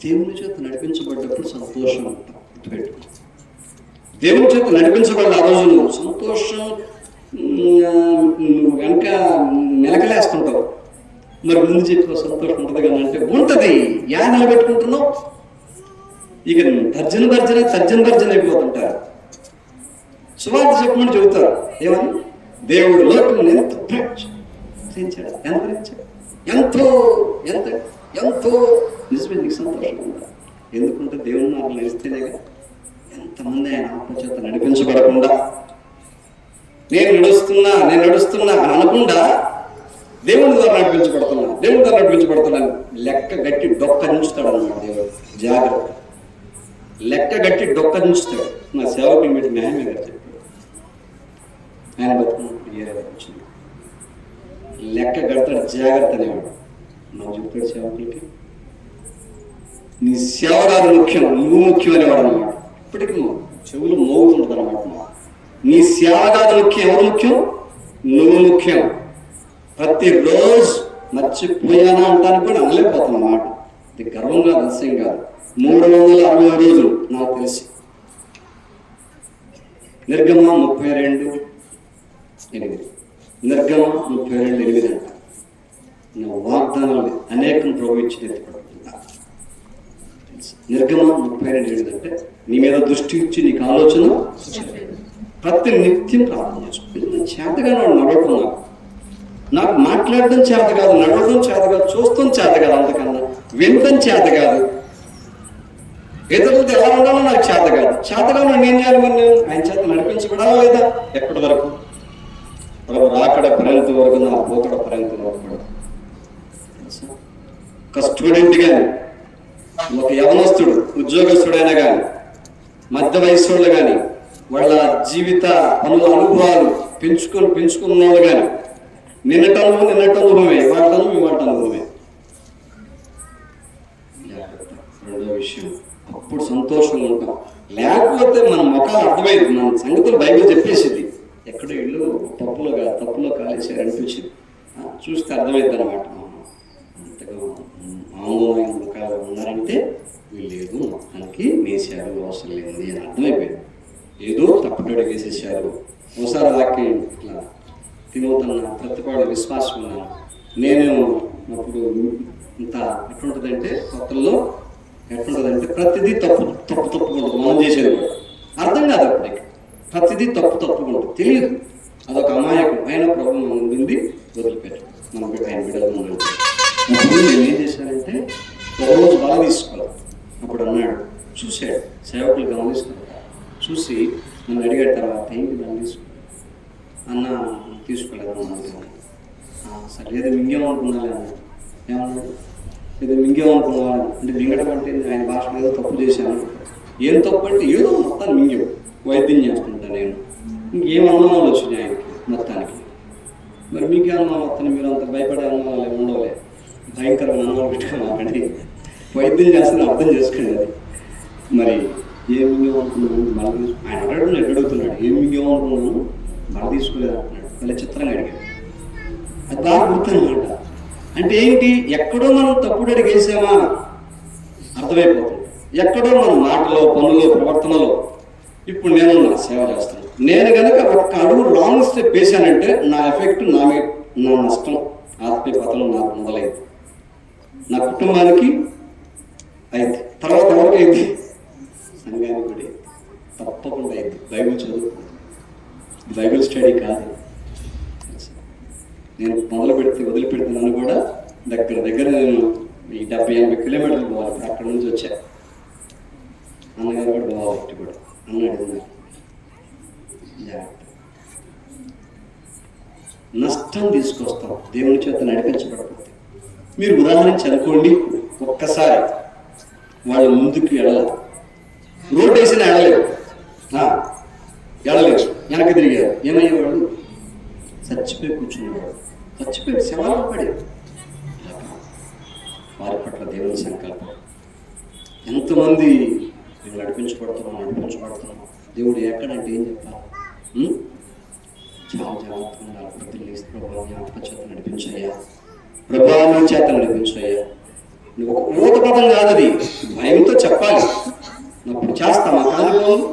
దేవుని చేత నడిపించబడ్డప్పుడు సంతోషం అంటాం. గుర్తుపెట్టుకో, దేవుని చేత నడిపించబడ్డ ఆ రోజు నువ్వు సంతోషం వెనక నిలకలేస్తుంటావు. మరి ముందు చెప్పిన సంతోషం ఉంటుంది కదా అంటే ఉంటుంది. యా నిలబెట్టుకుంటున్నావు? ఇక తర్జన భర్జన అయిపోతుంటారు. సువార్త చెప్పమని చెబుతారు. ఏమని? దేవుడు లోకం ఎంత ప్రేమించాడు, ఎంతో నిజమే. నీకు సంతోషం ఉందా? ఎందుకంటే దేవుని నాకు ఇస్తేనేగా. ఎంతమంది ఆయన ఆత్మ చేత నడిపించబడకుండా నేను నడుస్తున్నా అని అనకుండా దేవుని ద్వారా నడిపించబడుతున్నాను లెక్క గట్టి డొక్కరించుతాడు అన్నమాట దేవుడు. జాగ్రత్త, లెక్క గట్టి డొక్కరించుతాడు. నా సేవకుని మీద న్యాయమే గారు చెప్పాడు. ఆయన బతుకున్నప్పుడు లెక్క కడతాడు, జాగ్రత్త అనేవాడు. నాకు చెప్తాడు సేవకులకి, నీ సేవ కాదు ముఖ్యం, నువ్వు ముఖ్యం అనేవాడు అనమాట. ఇప్పటికీ చెవులు మోగుతుంటుంది అనమాట. నీ సేవ కాదు ముఖ్యం, ఎవరు ముఖ్యం? నువ్వు ముఖ్యం. ప్రతిరోజు మర్చిపోయానా అంటాను కూడా అనలేకపోతాను అన్నమాట. ఇది గర్వం కాదు, అసహ్యం కాదు. 360 రోజులు నాకు తెలిసి నిర్గమ 32:8 నిర్గమ 32:8 అంట. నా వాగ్దానాలు అనేకం ప్రోగించి ఎత్తుపడుతున్నా. నిర్గమ 32:8 అంటే నీ మీద దృష్టి ఇచ్చి నీకు ఆలోచన ప్రతి నిత్యం ప్రార్థన చేసుకుంటుంది. చేతగానే నడవటం, నాకు మాట్లాడడం చేత కాదు, నడవడం చేత కాదు, చూస్తాం చేత కాదు, అంతకన్నా వినటం చేత కాదు, ఇతరులతో ఎలా ఉండాలో నాకు చేతగా నేను ఏం చేయాలి? మరి నేను ఆయన చేత నడిపించబడాలా లేదా? ఎప్పటి వరకు? రాకడ పర్యంతం వరకు, నా పోకడ పర్యంతం వరకు కూడా. ఒక స్టూడెంట్ కానీ, ఒక యవనస్తుడు, ఉద్యోగస్తుడైనా కానీ, మధ్య వయసు వాళ్ళు కానీ, వాళ్ళ జీవిత అనుభవాలు పెంచుకున్న వాళ్ళు కానీ, నిన్నటి అనుభవమే, వాళ్ళ అనుభవమే. రెండో విషయం, అప్పుడు సంతోషంగా ఉంటాం. లేకపోతే మన ముఖాలు అర్థమైంది, మన సంగతులు బైబిల్ చెప్పేసింది. ఎక్కడో ఇల్లు తప్పులో కాలేసారు అనిపించింది. చూస్తే అర్థమైంది అనమాట. అంతగా మామూలమైన ముఖాలు ఉన్నారంటే వీళ్ళు మొత్తానికి వేసారు, అవసరం లేదు అని అర్థమైపోయింది. ఏదో తప్పుడోడు వేసేసారు. ఒకసారి వాక్యం ఇట్లా తినవుతున్న ప్రతిపాడు విశ్వాసం ఉన్నాను. నేను అప్పుడు ఇంత ఎట్లుంటుందంటే కొత్తల్లో ఎట్లుంటుందంటే ప్రతిదీ తప్పుగా ఉంటుంది. మనం చేసేది కూడా అర్థం కాదు. అప్పటికి ప్రతిదీ తప్పుగా ఉంటుంది, తెలియదు. అదొక అమాయకం. అయినా ప్రభు మనం వింది వదిలిపెట్టాడు. మన బిడ్డ ఆయన బిడ్డలు మనం అప్పుడు నేను ఏం చేశానంటే ఒకరోజు బాగా తీసుకోవాలి. అప్పుడు అన్నాడు, చూశాడు, సేవకులు గమనిస్తున్నాడు. చూసి నన్ను అడిగాడు తర్వాత, ఏంటి దాన్ని తీసుకో అన్న, తీసుకోలేదు అన్నాడు. సరే ఏదో మింగేమనుకున్నాలే అన్నాడు. ఏమన్నాడు? ఏదో మింగేమనుకున్నావా అంటే, మింగడం అంటే ఆయన భాషలో ఏదో తప్పు చేశాను. ఏం తప్పు అంటే ఏదో మొత్తాన్ని మింగేవు. వైద్యం చేస్తుంటా నేను, ఇంకేం అనుమానాలు వచ్చినాయి ఆయనకి మొత్తానికి. మరి మీకే అనుమానం వస్తాను, మీరు అంత భయపడే అనుమానాలు ఏమి ఉండవులే. భయంకరమైన అనుమానం పెట్టుకున్నామండి. వైద్యం చేస్తాను అర్థం చేసుకోండి. అది మరి ఏం మింగేమనుకున్నాను మళ్ళీ ఆయన అడగడం అడుగుతున్నాడు. ఏం మింగేమనుకున్నాను మళ్ళీ తీసుకోలేదు అంటున్నాడు. మళ్ళీ చిత్రంగా అడిగాడు. అది బాగా గుర్తనమాట. అంటే ఏంటి? ఎక్కడో మనం తప్పుడు అడిగేసామా అర్థమైపోతుంది. ఎక్కడో మన మాటలో, పనులో, ప్రవర్తనలో. ఇప్పుడు నేను నా సేవ చేస్తాను. నేను కనుక ఒక్క అడుగు లాంగ్ స్టెప్ వేసానంటే నా ఎఫెక్ట్ నా నష్టం, ఆత్మీయ పతనం నాకు మొదలైంది. నా కుటుంబానికి అయింది, తర్వాత ఎవరికి అయింది? సంఘానికి కూడా అయింది, తప్పకుండా అయింది. బైబిల్ చదువు, బైబిల్ స్టడీ కాదు. నేను మొదలు పెడితే వదిలిపెడుతున్నాను కూడా దగ్గర నేను ఈ 70-80 కిలోమీటర్లు పోవాలి. అక్కడ నుంచి వచ్చా. అన్నగారు కూడా పోవాలి కూడా అన్నాడు. నష్టం తీసుకొస్తాం దేవుని చేత నడిపించబడకపోతే. మీరు ఉదాహరించి అనుకోండి, ఒక్కసారి వాళ్ళు ముందుకు ఎడలేదు, రోడ్డు వేసిన ఎడలేదు, వెనక్కి తిరిగారు. ఏమయ్యేవాడు? చచ్చిపోయి కూర్చునేవాడు, చచ్చిపోయి శవాలు పడేది. వారి పట్ల దేవుని సంకల్పం. ఎంతమంది మేము నడిపించబడుతున్నాం. దేవుడు ఎక్కడంటే ఏం చెప్పాలి? చాలా జాగ్రత్తగా ప్రభావం ఆత్మచేత నడిపించయ్యా, ప్రభావం చేత నడిపించయ్యా. నువ్వు ఒక ఊత పదం కాదు, అది భయంతో చెప్పాలి. అప్పుడు చేస్తామా కాని పనులు,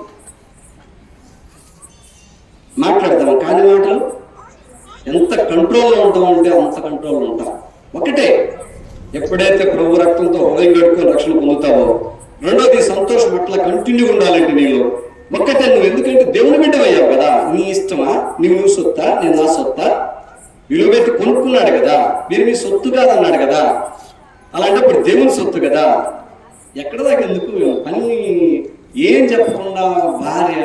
మాట్లాడతామా కాని మాటలు. ఎంత కంట్రోల్లో ఉంటామంటే అంత కంట్రోల్లో ఉంటాం. ఒకటే, ఎప్పుడైతే ప్రభు రక్తంతో హృదయం కట్టుకొని రక్షణ పొందుతావో, రెండోది సంతోషం అట్లా కంటిన్యూ ఉండాలంటే నీలో. ఒక్కటే, నువ్వు ఎందుకంటే దేవుని బిడ్డవయ్యావు కదా, నీ ఇష్టమా, నువ్వు సొత్తా, నేను నా సొత్తా? విలువ పెట్టి కొనుక్కున్నాడు కదా, మీరు మీ సొత్తు కాదన్నాడు కదా. అలాంటప్పుడు దేవుని సొత్తు కదా. ఎక్కడ దాకా ఎందుకు పని ఏం చెప్పకుండా, భార్య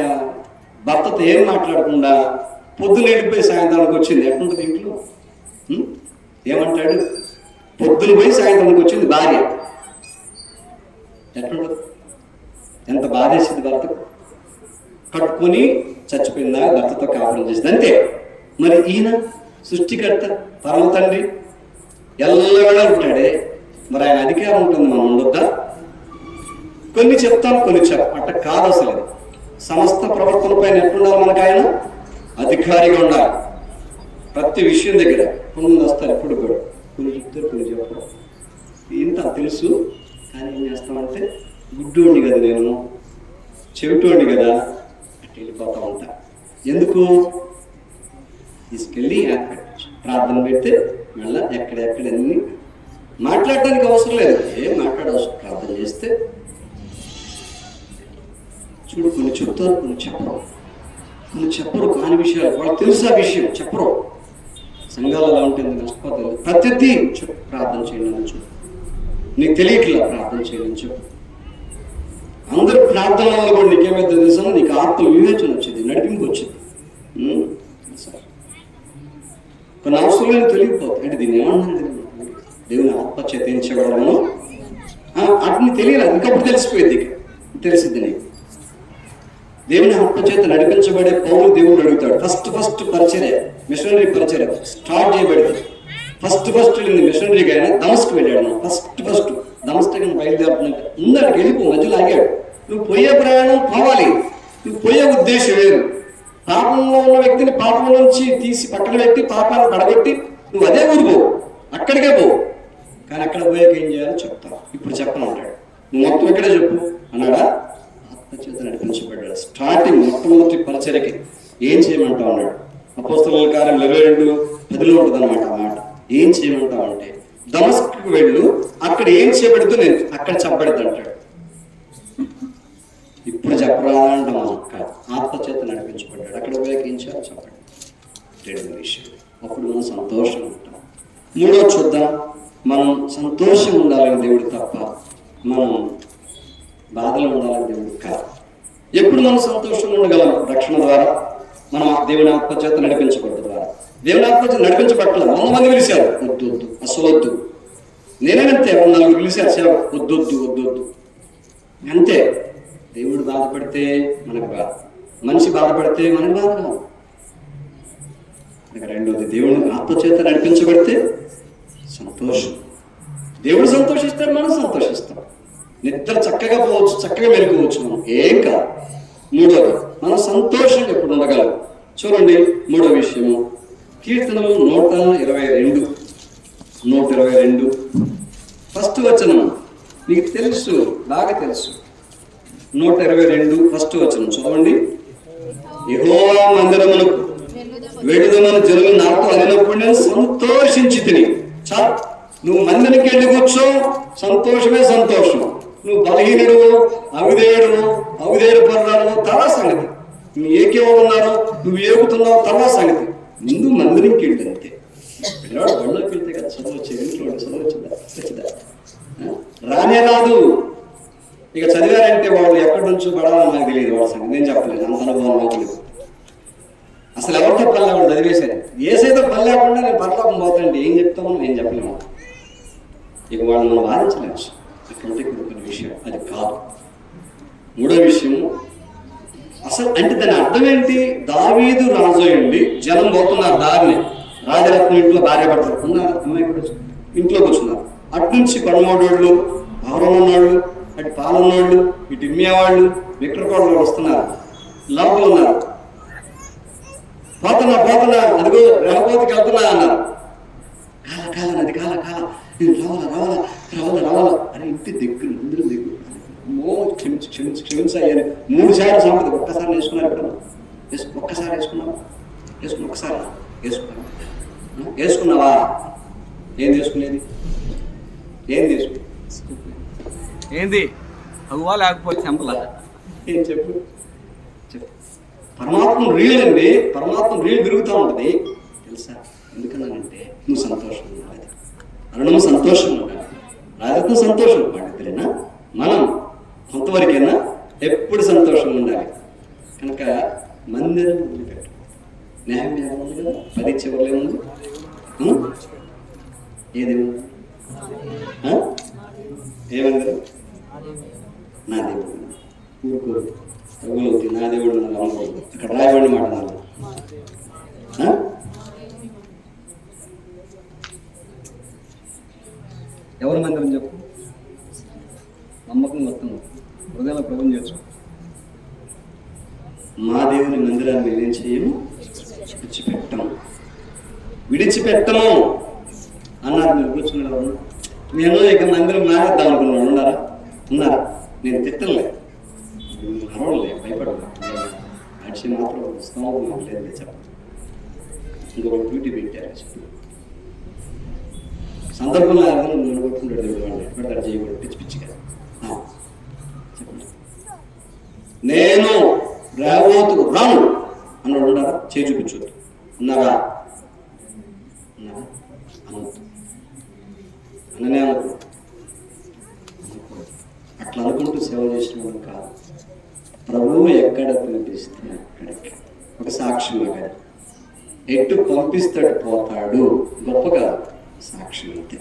భర్తతో ఏం మాట్లాడకుండా పొద్దున వెళ్ళిపోయి సాయంత్రానికి వచ్చింది, ఎట్లుంటుంది ఇంట్లో? ఏమంటాడు? పొద్దున పోయి సాయంత్రానికి వచ్చింది భార్య, ఎట్లుంటుంది? ఎంత బాధేసింది భర్తకు. కట్టుకొని చచ్చిపోయిందా, భర్తతో కాపురం చేసింది, అంతే. మరి ఈయన సృష్టికర్త, పరమ తండ్రి, ఎల్లవేళ ఉంటాడే, మరి ఆయన అధికారం ఉంటుంది, మనం ఉండొద్దా? కొన్ని చెప్తాం, కొన్ని అట్ట కాదు. అసలు సమస్త ప్రవర్తన పైన ఎట్లుండాలి? మనకు ఆయన అధికారిగా ఉండాలి. ప్రతి విషయం దగ్గర కొంతమంది వస్తారు, ఎప్పుడు కూడా కొన్ని చెప్తారు, కొన్ని చెప్పరు. ఇంత తెలుసు, కానీ ఏం చేస్తామంటే గుడ్డోడిని కదా నేను, చెవిటోడిని కదా, అట్లా వెళ్ళిపోతా ఉంటా. ఎందుకు? తీసుకెళ్ళి ప్రార్థన పెడితే మళ్ళీ ఎక్కడెక్కడన్నీ మాట్లాడటానికి అవసరం లేదు, ఏం మాట్లాడవసరం. ప్రార్థన చేస్తే చూడు, కొన్ని చెప్తారు, కొన్ని చెప్పరు. కొన్ని చెప్పరు కాని విషయాలు, వాళ్ళు తెలుసు ఆ విషయం, చెప్పరు. సంఘాలలో ఉంటుంది, నష్టపోతారు. ప్రతిదీ చెప్పు, ప్రార్థన చేయండి అని చెప్పు. నీకు తెలియట్లా, ప్రార్థన చేయండి చెప్పు. అందరూ ప్రార్థన వల్ల కూడా నీకేమైతే తెలుసా, నీకు ఆత్మ వివేచన వచ్చింది, నడిపింపు వచ్చింది. కొన్ని అవసరం తెలియకపోతాయి. అంటే దీన్ని ఏమన్నా దేవుని ఆత్మ చేతించబడము అట్ని తెలియదు, ఇంకప్పుడు తెలిసిపోయింది, తెలిసింది నీకు. దేవుని ఆత్మచేత నడిపించబడే పౌరులు దేవుడు అడుగుతాడు. ఫస్ట్ పరిచర్య, మిషనరీ పరిచర్య స్టార్ట్ చేయబడింది. ఫస్ట్ మిషనరీగా అయినా దమస్కు వెళ్ళాడు. ఫస్ట్ దమస్కు బయలుదేరుతున్నాక ముందడికి వెళ్ళిపో, మధ్యలో ఆగాడు. నువ్వు పోయే ప్రయాణం పోవాలి, నువ్వు పోయే ఉద్దేశం వేరు. పాపంలో ఉన్న వ్యక్తిని పాపం నుంచి తీసి పక్కన పెట్టి పాపాలను పడగొట్టి నువ్వు అదే ఊరు పోవు, అక్కడికే పోవు. కానీ అక్కడ పోయాక ఏం చేయాలో చెప్తావు, ఇప్పుడు చెప్పనంటాడు. నువ్వు మొత్తం ఇక్కడే చెప్పు అన్నాడా? ఆత్మచేత నడిపించబడ్డాడు. స్టార్టింగ్ మొట్టమొదటి పరిచర్యకి ఏం చేయమంటావు అన్నాడు. అపోస్తలుల కార్యం 22:10 ఉంటుంది అన్నమాట. ఆ మాట ఏం చేయమంటావు అంటే, దమస్కుకు వెళ్ళు, అక్కడ ఏం చేయబడుతూ నేను అక్కడ చెప్పబడుద్ది అంటాడు. ఇప్పుడు చెప్పరాదా అంట మనం కాదు, ఆత్మచేత నడిపించబడ్డాడు. అక్కడ పోయాక ఏం చేయాలో చెప్పండి, రెండో విషయం. అప్పుడు మనం సంతోషం ఉంటాం. మూడో చూద్దాం, మనం సంతోషం ఉండాలని దేవుడు తప్ప మనం బాధలు ఉండాలని దేవుడు కాదు. ఎప్పుడు మనం సంతోషంగా ఉండగలం? రక్షణ ద్వారా, మనం దేవుని ఆత్మచేత నడిపించబడ్డ ద్వారా. దేవుని ఆత్మచేత నడిపించబట్ల 100 మంది పిలిచారు, వద్దు అసలు వద్దు. నేనేనంతే, 4 పిలిచారు, సేవ వద్దు అంతే. దేవుడు బాధపడితే మనకు బాధ, మనిషి బాధపడితే మనకు బాధ కాదు. రెండోది, దేవుని ఆత్మచేత నడిపించబడితే సంతోషం. దేవుడు సంతోషిస్తాడు, మనం సంతోషిస్తాం. నిద్ర చక్కగా పోవచ్చు, చక్కగా మెలుకోవచ్చు, మనం ఏం కాదు. మూడోది, మనం సంతోషంగా ఎప్పుడు ఉండగలం. చూడండి, మూడో విషయము, కీర్తనలు 122 ఫస్ట్ వచనం. నీకు తెలుసు, బాగా తెలుసు. 122 ఫస్ట్ వచనం చదవండి. యెహోవా మందిరమునకు వెళ్ళుదమని జనులు నాతో అనినప్పుడు నేను సంతోషించి తిని. చాలు, నువ్వు మందిరికి వెళ్ళి కూర్చో, సంతోషమే సంతోషం. నువ్వు బలహీనుడు, అవిధేయుడు పర్రాడు, తర్వాత సంగతి. నువ్వు ఏకేమో ఉన్నారో, నువ్వు ఏగుతున్నావు, తర్వాత సంగతి. ముందు మందిరికి వెళ్తే అంతే. పిల్లవాడు బళ్ళలోకి వెళ్తే కదా చదువు వచ్చేది, ఇంట్లో చదువు వచ్చిందా? రానే రాదు. ఇక చదివారంటే వాళ్ళు ఎక్కడి నుంచో పడాలని నాకు తెలియదు, వాళ్ళ సంగతి నేను చెప్పలేదు, అంత అనుభవం నాకు లేదు. అసలు ఎవరితో పని లేకుండా చదివేశాను. ఏసైతే పని లేకుండా నేను పరలోకం పోతానంటే ఏం చెప్తామో నేను చెప్పలేము. ఇక వాళ్ళు మనం వాదించలేము. అటువంటి కొన్ని విషయం అది కాదు. మూడో విషయం, అసలు అంటే దాని అర్థం ఏంటి? దావీదు రాజు అయ్యండి, జనం పోతున్నారు దారిని, రాజరత్నం ఇంట్లో భార్య భర్తలు ఉన్నారు, అమ్మాయి కూడా ఇంట్లో కూర్చున్నారు. అట్నుంచి పడమోడోళ్ళు, పౌరమన్నోళ్ళు, అటు పాలన్నోళ్ళు, ఇటు ఇమ్మేవాళ్ళు, విక్రకోళ్ళు వస్తున్నారు, లోపల ఉన్నారు. పోతున్నా అదిగో రెహబోతుకి వెళ్తున్నా అన్నారు. కాల అది కాల రావాలా అని ఇంటి దగ్గర ముందు క్షమించాయని 3 సార్లు సంపద. ఒక్కసారి వేసుకున్నారు, ఒక్కసారి వేసుకున్నావా? ఏం తీసుకునేది? ఏంది అవ్వా లేకపోతే చెంపలా? ఏం చెప్పు. పరమాత్మ రీల్ అండి, పరమాత్మ రీల్ తిరుగుతూ ఉంటుంది తెలుసా? ఎందుకన్నానంటే నువ్వు సంతోషం ఉండాలి, అరుణము సంతోషం ఉండాలి, రాజత్వం సంతోషం వాడిద్దరేనా, మనం కొంతవరకైనా ఎప్పుడు సంతోషంగా ఉండాలి. కనుక మందిరం వదిలిపెట్టు. నేహమ్యా ఉంది కదా, 10 చివరిలో ఏముంది? ఏదేముంది? ఏమన్నారు? నా దేవుడు. ఊరుకోరు ప్రభువులు, నా దేవుడు నమ్మకూడదు. అక్కడ రాయబడిన మాట నాన్న. ఎవరి మందిరం చెప్పు? నమ్మకం వస్తుంది, హృదయంలో ప్రభుని చేసుకో. మా దేవుని మందిరాన్ని మేమేం చేయము, విడిచిపెట్టము అన్నారు. మీరు కూర్చున్నారు. నేను ఇక మందిరం మానేద్దాం అనుకున్నాను. ఉన్నారా? నేను తిట్టలే, అరవలే, భయపడలే. అడిచి మాత్రం వస్తాము లేదు చెప్పండి. ఇంకొక డ్యూటీ పెట్టారు. సందర్భంలో కొట్టుకుంటాడు దేవుడు, వాళ్ళు ఎక్కడ చేయకూడదు, పిచ్చి పిచ్చిగా. చెప్పండి. నేను రాబోతుకు రాను అన్నాడు. ఉన్నారా? చేయి చూపించొద్దు. ఉన్నారా? అనవద్దు. అననే అనుకో. అట్లా అనుకుంటూ సేవ చేసిన వాళ్ళు కాదు. ప్రభువు ఎక్కడ పిలిపిస్తే అక్కడికి. ఒక సాక్ష్యం కాదు, ఎటు పంపిస్తాడు పోతాడు. గొప్ప కాదు, సాక్ష్యం అంతే.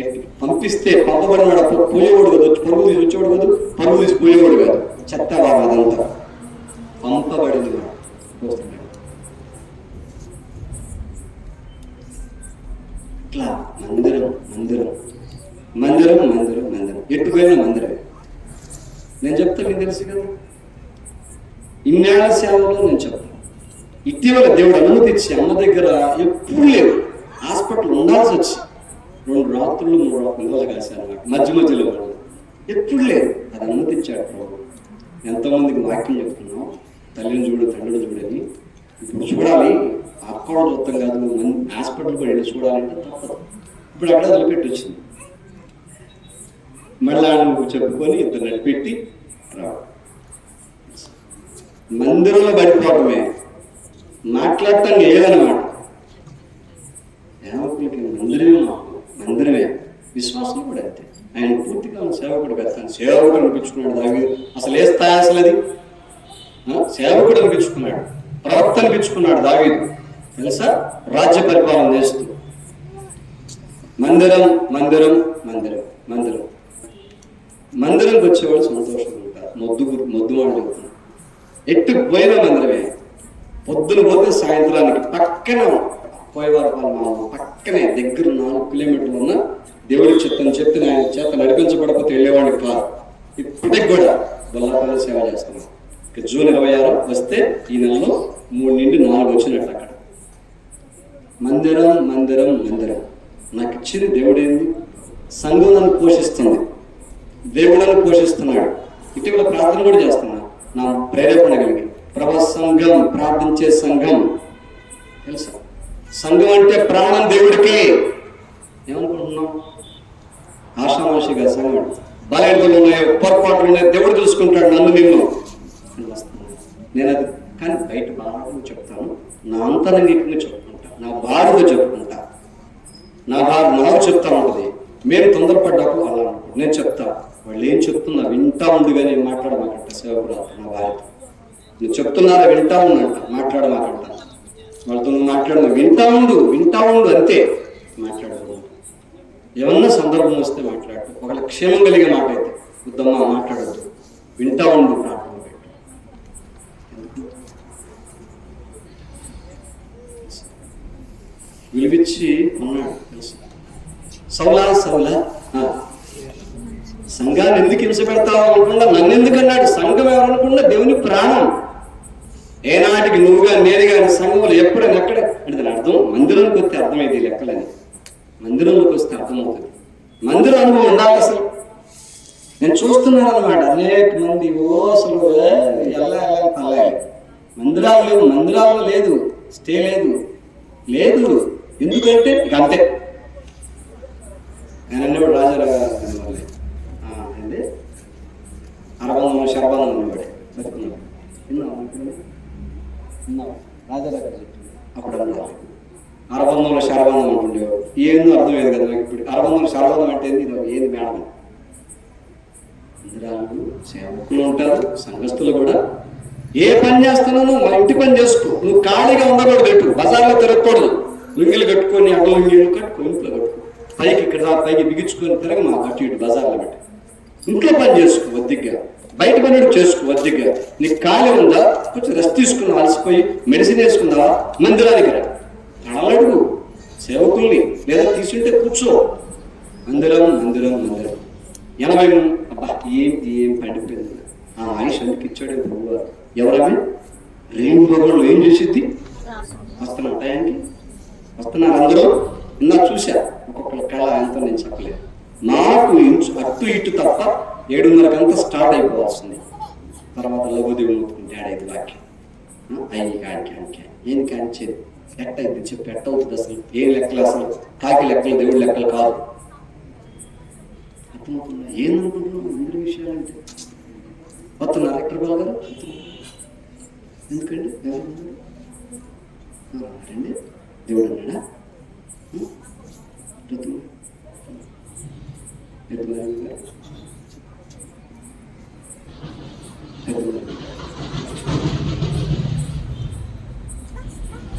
ఎటు పంపిస్తే పంపబడినాడు. పోయేవాడు కాదు, పరుగు తీసి వచ్చేవాడు కాదు, పరుగు తీసి పోయేవాడు కాదు. చెత్త బాబు అదంతా. పంపబడింది పోతున్నాడు. ఇట్లా మందిరం మందిరం మందిరం మందిరం మందిరం ఎటు పోయిన మందిరం. నేను చెప్తా, మీకు తెలుసు కదా, ఇన్నేళ్ల సేవలో నేను చెప్తాను. ఇటీవల దేవుడు అనుమతి ఇచ్చి అమ్మ దగ్గర ఎప్పుడు లేదు, హాస్పిటల్ ఉండాల్సి వచ్చి 2 రాత్రులు 3 నెలలు కాశాను నాకు మధ్యలో ఎప్పుడు లేదు. అది అనుమతించాడు ప్రభు. ఎంతోమందికి వాక్యం చెప్తున్నాం, తల్లిని చూడు తండ్రిని చూడని. ఇప్పుడు చూడాలి, అక్కడ చూస్తాం కాదు, హాస్పిటల్ కూడా వెళ్ళి చూడాలంటే తప్పదు. ఇప్పుడు అక్కడ వదిలిపెట్టి వచ్చింది. మళ్ళా నువ్వు చెప్పుకొని ఇద్దరు నడిపెట్టి రావు. మందిరంలో పడిపోవడమే, మాట్లాడటం లేదన్నమాట. సేవకులకి మందిరమే మందిరమే. విశ్వాసం కూడా అంతే. ఆయన పూర్తిగా సేవకుడు పెడతాను. సేవకుడు అనిపించుకున్నాడు దావీదు. అసలు ఏ స్థాయి అసలు అది? సేవకుడు అనిపించుకున్నాడు, ప్రవక్త అనిపించుకున్నాడు దావీదు. తెలుసా? రాజ్య పరిపాలన చేస్తూ మందిరం మందిరం మందిరం మందిరం మందిరంకి వచ్చేవాళ్ళు సంతోషంగా ఉంటారు. మొద్దు వాళ్ళు ఎట్టు పోయిన మందిరమే. పొద్దున పోతే సాయంత్రానికి పక్కన పోయేవారు పక్కనే దగ్గర 4 కిలోమీటర్లు ఉన్న దేవుడి చిత్తని చెప్పి ఆయన చేత నడిపించబడకపోతే వెళ్ళేవాడికి కాదు. ఇప్పటికి కూడా బొల్లాపల్లి సేవ చేస్తున్నాం. జూన్ 26 వస్తే ఈ నెలలో 3 నుండి 4 వచ్చినట్టు. అక్కడ మందిరం మందిరం మందిరం. నాకు ఇచ్చింది దేవుడు ఏంది? సంఘం నన్ను పోషిస్తుంది, దేవుడు నన్ను పోషిస్తున్నాడు. ఇటీవల ప్రార్థన కూడా చేస్తున్నా, నా ప్రేరేపణ కలిగి. ప్రభా సంఘం, ప్రార్థించే సంఘం. తెలుసా? సంఘం అంటే ప్రాణం దేవుడికి. ఏమనుకుంటున్నాం? ఆషామాషిగా సంఘం బలహీనతలు ఉన్నాయో, పొరపాట్లు ఉన్నాయో దేవుడు చూసుకుంటాడు, నన్ను నిన్ను నేను అది. కానీ బయట బాగా చెప్తాను, నా అంతరంగికంగా చెప్పుకుంటా, నా బాధగా చెప్పుకుంటా, నా బాధ నాకు చెప్తా ఉంటుంది. మేము తొందరపడ్డాకు అలా అనుకుంటా. నేను చెప్తా, వాళ్ళు ఏం చెప్తున్నా వింటా ఉండుగా నేను మాట్లాడమాకంట. సేవకురాలు నా భార్యతో, నువ్వు చెప్తున్నారా వింటా ఉన్నంట, మాట్లాడమాకంట. వాళ్ళతో నువ్వు మాట్లాడదు, వింటా ఉండు అంతే, మాట్లాడదు. ఏమన్నా సందర్భం వస్తే మాట్లాడు. ఒకళ్ళ క్షేమం కలిగే మాట అయితే వద్దమ్మా మాట్లాడద్దు, వింటా ఉండు, ప్రార్థన పెట్టు. విలువిచ్చి ఉన్నాడు. తెలుసు సౌలా సంఘాన్ని ఎందుకు హింస పెడతావు అనుకుండా నన్ను ఎందుకన్నాడు. సంఘం ఎవరనుకున్నా దేవుని ప్రాణం. ఏనాటికి నువ్వుగా నేరుగా సంఘంలో ఎప్పుడైనా ఎక్కడ అంటే దాని అర్థం మందిరంలోకి వస్తే అర్థమైంది లెక్కలని. మందిరంలోకి వస్తే అర్థమవుతుంది. మందిర అనుభవం ఉండాలి. అసలు నేను చూస్తున్నాను అనమాట, అనేక మంది అసలు ఎలా తల్లాలి. మందిరాలు లేవు, మందిరాల్లో లేదు, స్టే లేదు. ఎందుకంటే ఇక అంతే. నేను అన్నవాడు రాజారావు గారు వాళ్ళే అంటే అరబంధం శరబంధం అనేవాడు బతుకున్నాడు. రాజారావు గారు అప్పుడు అన్నారు అరబంధంలో శరబంధం అంటుండేవాడు. ఏందో అర్థమయ్యేది కదా నాకు ఇప్పుడు. అరబంధంలో శరబంధం అంటే ఏంది మేడం? మందిరాలు సేవకులు ఉంటారు, సంఘస్థులు కూడా ఏ పని చేస్తున్నావు మా ఇంటి పని చేసుకో. నువ్వు ఖాళీగా ఉండకూడదు, పెట్టు బజార్లో తిరగకూడదు. లుంగిలు కట్టుకొని అడ్డ లుంగిలు కట్టుకో, ఇంట్లో కట్టుకో, పైకి ఇక్కడ పైకి బిగించుకొని తిరగ మా అటు ఇటు బజార్లో పెట్టి ఇంట్లో పని చేసుకో వద్దిగ్గా, బయట పని చేసుకో వద్దిగ్గా. నీకు ఖాళీ ఉందా, కొంచెం రెస్ట్ తీసుకున్నావు, అలసిపోయి మెడిసిన్ వేసుకుందావా, మందిరానికి రా, అడుగు సేవకుల్ని, లేదా తీసుంటే కూర్చో. మందిరం మందిరం మందిరం 80 అబ్బా ఏం పడిపోయింది. ఆ ఆయుష్ ఎందుకు ఇచ్చాడు ప్రభు? ఎవరమే రేణు భగవాన్ ఏం చేసిద్ది? వస్తున్నా టయానికి వస్తున్నారు అందరూ. నిన్న చూసా ఒక్కొక్కరి కళ ఎంతో నేను చెప్పలేదు. నాకు అటు ఇటు తప్ప 7:30 స్టార్ట్ అయిపోవాల్సింది. తర్వాత లఘుదేవుడు తేడైదు వాక్యం అయ్యి కానికి ఏం కానిచ్చేది ఎట్ట అయితే చెప్పి ఎట్ట అవుతుంది? అసలు ఏం లెక్కలు, అసలు కాకి లెక్కలు దేవుడి లెక్కలు కాదు. అర్థమవుతుందా? ఏమనుకుంటున్నాం అందరి విషయాలంటే వస్తున్నారు ఎక్కడ బాగారు ఎందుకండి రండి దేవుడు అన్నాడా?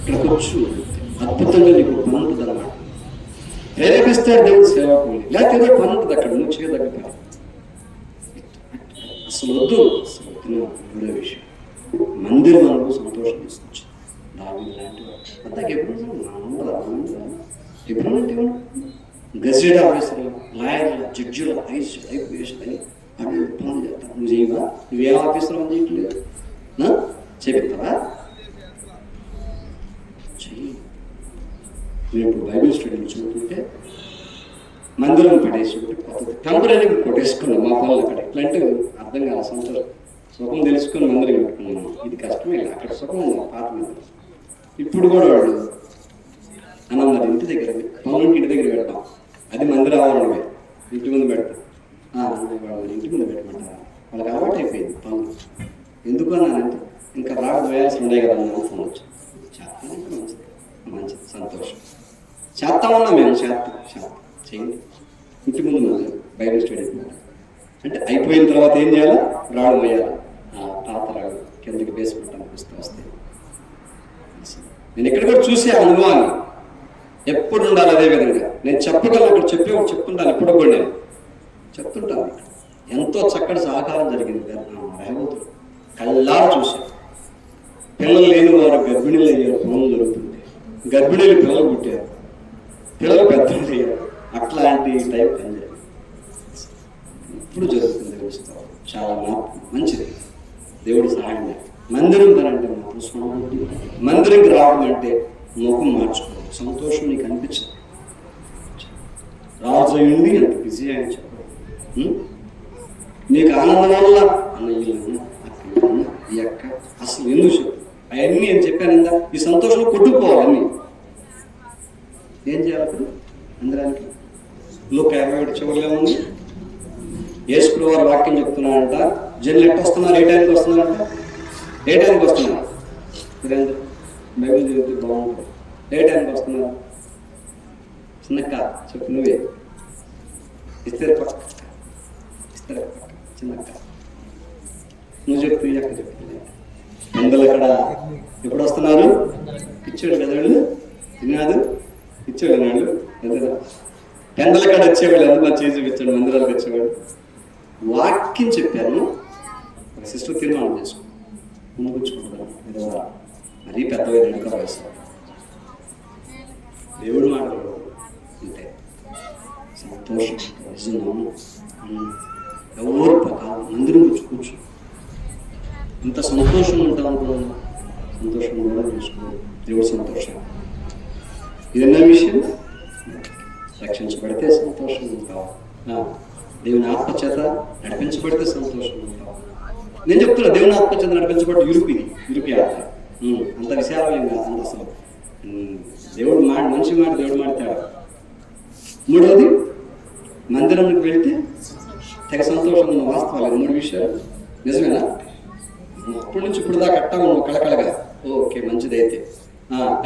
ఇక్కడికి వచ్చు అద్భుతంగా నీకు పని ఉంటుంది అన్నమాట. ప్రేరేపిస్తాడు దేవుడు సేవకుని, లేకపోతే ఏదో పని ఉంటుంది అక్కడ నువ్వు చేయదగ్గ పని. అసలు వద్దు రెండో విషయం, మందిరం మనకు సంతోషం తీసుకొచ్చు. దావీదు లాంటి అంతకు ఎప్పుడు అంటే గజెట్ ఆఫీసర్, లాయర్ల, జడ్జిల, ఐపీఎస్ అని అవి పనులు చేస్తాను. నువ్వు చేయవా? నువ్వేం ఆఫీసర్ అని చేయట్లేదు చెప్తావా? చెయ్యి. నేను ఇప్పుడు బైబిల్ స్టడీ చూస్తుంటే మందిరం పడేసి కొత్త టెంపరీగా కొట్టేసుకున్నాం మా పనులు అక్కడ. ఎట్లా అంటే అర్థం కాదు, సంతోషం సుఖం తెలుసుకొని మందిరం పెట్టుకున్నాం. ఇది కష్టమే, అక్కడ సుఖం ఉంది పాత మందిరం. ఇప్పుడు కూడా వాడు అన్నది ఇంటి దగ్గర పనులకి ఇంటి దగ్గర పెడతాం, అది మందిరం ఆవరణమే, ఇంటి ముందు పెడతాం. వాళ్ళు ఇంటి ముందు పెట్టమంటారా? వాళ్ళకి అలవాటు అయిపోయింది పనులు. ఎందుకు అన్నానంటే ఇంకా రాక వేయాల్సి ఉండే కదా అన్న ఫోన్ వచ్చి చేస్తాను. మంచిది మంచిది సంతోషం చేస్తామన్నా మేము చేస్తాం చేయండి. ఇంటి ముందు మందిరం బైబిల్ స్టడీ అంటే అయిపోయిన తర్వాత ఏం చేయాలి? రాడు వేయాలి. తాత రాడు కిందకి బేస్మెంట్ అనిపిస్తూ వస్తాయి. నేను ఇక్కడ కూడా చూసే అనుభవాన్ని ఎప్పుడు ఉండాలి. అదే విధంగా నేను చెప్పగలను, అక్కడ చెప్తుంటాను. ఎప్పుడు కూడా నేను చెప్తుంటాను. ఎంతో చక్కటి సహకారం జరిగింది. రేవతులు కళ్ళారా చూశాను. పిల్లలు లేని వారు గర్భిణీలు అయ్యారు, పనులు జరుగుతుంది. గర్భిణీలు పిల్లలు పుట్టారు, పిల్లలు పెద్దలు అయ్యారు. అట్లాంటి టైప్ పని జరిగింది. ఇప్పుడు జరుగుతుంది తెలుస్తాం. చాలా మంచిది, దేవుడు సహాయం. మందిరం పని అంటే మందిరంకి రావడం అంటే ముఖం మార్చుకోవడం. సంతోషం నీకు అనిపించదు. రాజు అయ్యింది అంత బిజీ అని చెప్పడం. నీకు ఆనందం వల్ల అన్నయ్య ఈ అక్క అసలు ఎందుకు చెప్పు అవన్నీ అని చెప్పాను ఇందా. ఈ సంతోషంలో కొట్టుకుపోవాలి అన్నీ. ఏం చేయాలి అప్పుడు? అందరానికి లోక 57 చివరిలో ఉంది. యేసు వారు వాక్యం చెప్తున్నారంట. జనులు ఎట్టు వస్తున్నారు? ఏ టైంకి వస్తున్నారంట? ఏ టైంకి వస్తున్నారు? మీరేంద్ర బైబిల్ చదివితే బాగుంటుంది. ఏ టైంకి వస్తున్నారు? చిన్నక్క చెప్పు, నువ్వే ఇస్తారు పక్క చిన్నక్క నువ్వు చెప్తూ ఈ అక్క చెప్తుంది. అందరూ అక్కడ ఎప్పుడు వస్తున్నారు? ఇచ్చాడు కదా వాళ్ళు, తినాదు ఇచ్చాడు నాడు ఎంత పెందల కాడ వచ్చేవాళ్ళు, ఎంత చేసి చూపించాడు. మందిరాలకు వచ్చేవాడు. వాక్యం చెప్పాను. సిస్టర్ తీర్మానం చేసుకో, ముందు కూర్చుకుంటాను. ఏదో మరీ పెద్ద వెనుక వయసు దేవుడు మాట్లాడు అంటే సంతోషం నిజంగా ఎవరు కాదు. మందిరం కూర్చు ఇంత సంతోషం ఉంటాం అనుకున్నాను. సంతోషం కూడా చూసుకో. దేవుడు సంతోషం. ఇదన్నా విషయం. రక్షించబడితే సంతోషం ఉంటావు. దేవుని ఆత్మచేత నడిపించబడితే సంతోషం ఉంటావు. నేను చెప్తున్నా, దేవుని ఆత్మచేత నడిపించబడి ఇరుకు యాత్ర అంత విశాలమేం కాదు. అంత అసలు దేవుడు మనిషి మాట దేవుడు మాడతాడు. మూడవది, మందిరంకి వెళ్తే తెగ సంతోషం ఉన్న వాస్తవాలు. 3 విషయాలు నిజమేనా? అప్పటి నుంచి ఇప్పుడు దాకా కట్టా ఉన్నావు కళకళగా. ఓకే, మంచిదైతే.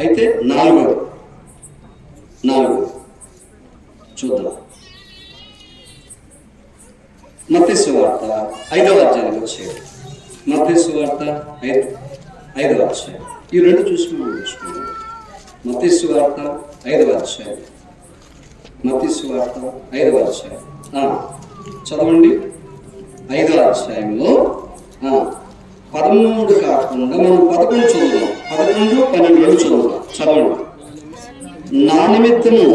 అయితే నాలుగోది చూద్దాం. మత్తయి సువార్త 5వ అధ్యాయానికి వచ్చేది. మత్తయి సువార్త 5వ అధ్యాయం. ఈ రెండు చూసి మనం నేర్చుకున్నాం. మత్తయి సువార్త 5వ అధ్యాయం. మత్తయి సువార్త 5వ అధ్యాయం చదవండి. 5వ అధ్యాయంలో 13 కాకుండా మనం 11 చదువుదాం. 11, 12 చదువుదాం. చదవండి. నా నిమిత్తము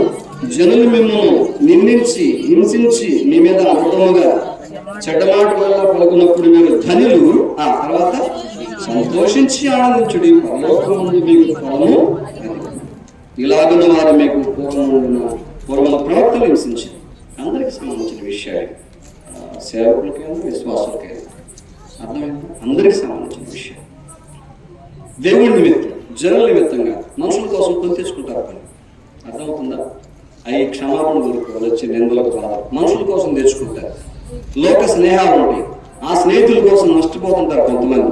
జనులు మిమ్మల్ని నిందించి హింసించి మీ మీద అబద్ధముగా చెడ్డమాట వల్ల పలుకున్నప్పుడు మీరు ధనులు, తర్వాత సంతోషించి ఆనందించుడి, పరలోకమందు మీకు ఫలము ఇలాగున్న వారు మీకు పూర్వముల ప్రవక్తలు హింసించి. అందరికి సంబంధించిన విషయాలు, సేవకులకైనా విశ్వాసులకైనా అర్థమైంది, అందరికి సంబంధించిన విషయాలు. దేవుడి నిమిత్తం, జనుల నిమిత్తంగా మనుషుల కోసం కొని తెచ్చుకుంటారు. పని అర్థమవుతుందా? అవి క్షమాపణ దొరుకుతారు, వచ్చి నిందలకు బాధలు మనుషుల కోసం తెచ్చుకుంటారు. లోక స్నేహాలు ఉంటాయి, ఆ స్నేహితుల కోసం నష్టపోతుంటారు కొంతమంది.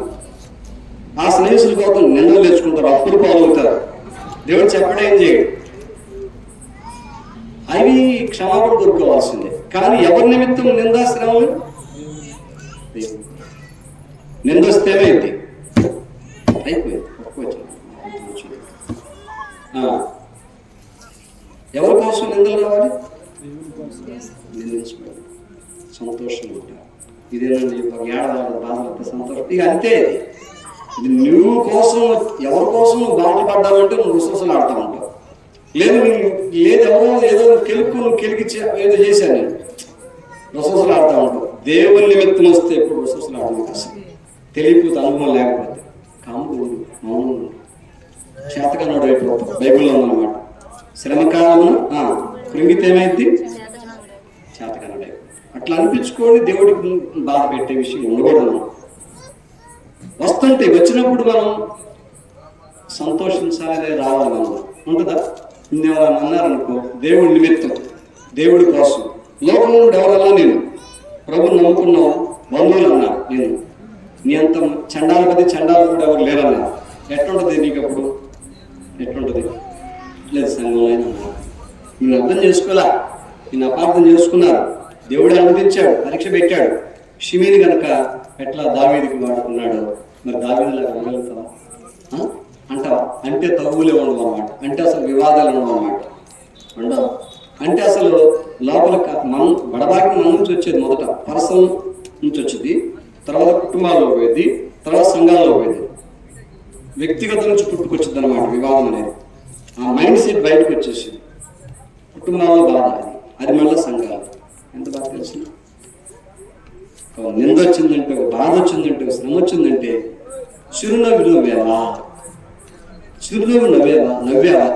ఆ స్నేహితుల కోసం నిందలు తెచ్చుకుంటారు, అప్పులు పాలవుతారు. దేవుడు చెప్పడం చేయడు. అవి క్షమాపణ దొరుకోవాల్సిందే. కానీ ఎవరి నిమిత్తం నిందాశ్రమం? నిందొస్తే ఏమైంది? అయిపోయింది. ఎవరి కోసం నిందలు రావాలి? నిందించుకోవాలి, సంతోషంగా ఉంటారు. ఇదేనండి ఏడాది బాధపడితే సంతోషం. ఇక అంతే. ఇది నువ్వు కోసం, ఎవరి కోసం నువ్వు బాధపడ్డావంటే నువ్వు విశ్వాసాలు ఆడుతూ ఉంటావు. లేదు ఎవరో ఏదో నువ్వు కెలికి ఏదో చేశాను నేను విశ్వాసాలు ఆడుతూ ఉంటావు. దేవుని నిమిత్తం వస్తే ఎప్పుడు విశ్వాసాలు ఆడడం కష్టం. తెలియకపోతే, అనుభవం లేకపోతే కాముడు మౌనం చేతకన్నాడు అయిపోతాం. బైబిల్లో ఉందన్నమాట. శ్రమకాలమున కృంగితే ఏమైంది? చేతకన్నాడు. అట్లా అనిపించుకొని దేవుడికి బాధ పెట్టే విషయం ఉండకూడదు. వస్తుంటే వచ్చినప్పుడు మనం సంతోషించాలనే రావాలి. మనం ఉంటుందా? ఎవరన్నా అన్నారనుకో, దేవుడి నిమిత్తం, దేవుడి కోసం, లోకం నుండి ఎవరన్నా నేను ప్రభుని నమ్ముకున్నావు, బంధువులు అన్నారు, నేను నీ అంత చండాలపతి చండాలు కూడా ఎవరు లేరన్నారు. ఎట్లుంటుంది నీకు? అప్పుడు ఎట్లుంటుంది? లేదు, సంఘంలో అయినా నేను అర్థం చేసుకోలే, నేను అపార్థం చేసుకున్నారు. దేవుడు అనుమతించాడు, పరీక్ష పెట్టాడు. షిమీని కనుక ఎట్లా దావీదుకి వాడుకున్నాడు, మరి దావీదులాగా అనగలుగుతావా? అంటావా? అంటే తగువులే ఉండవు అన్నమాట. అంటే అసలు వివాదాలు ఉండవు అన్నమాట. ఉండవు. అంటే అసలు లోపల బడబాకి మన నుంచి వచ్చేది మొదట పర్సనల్ నుంచి వచ్చేది, తర్వాత కుటుంబాల్లో పోయేది, తర్వాత సంఘాల్లో పోయేది, వ్యక్తిగత నుంచి పుట్టుకొచ్చింది అన్నమాట వివాదం అనేది. ఆ మైండ్ సెట్ బయటకు వచ్చేసింది. కుటుంబాల్లో బాధ అది మళ్ళీ సంఘాలు. ఎంత బాగా తెలిసిన నింద వచ్చిందంటే, బాధ వచ్చిందంటే, శ్రమ వచ్చిందంటే చిరునవ్వు నవ్వేవా? చిరునవ్వు నవ్వేవా?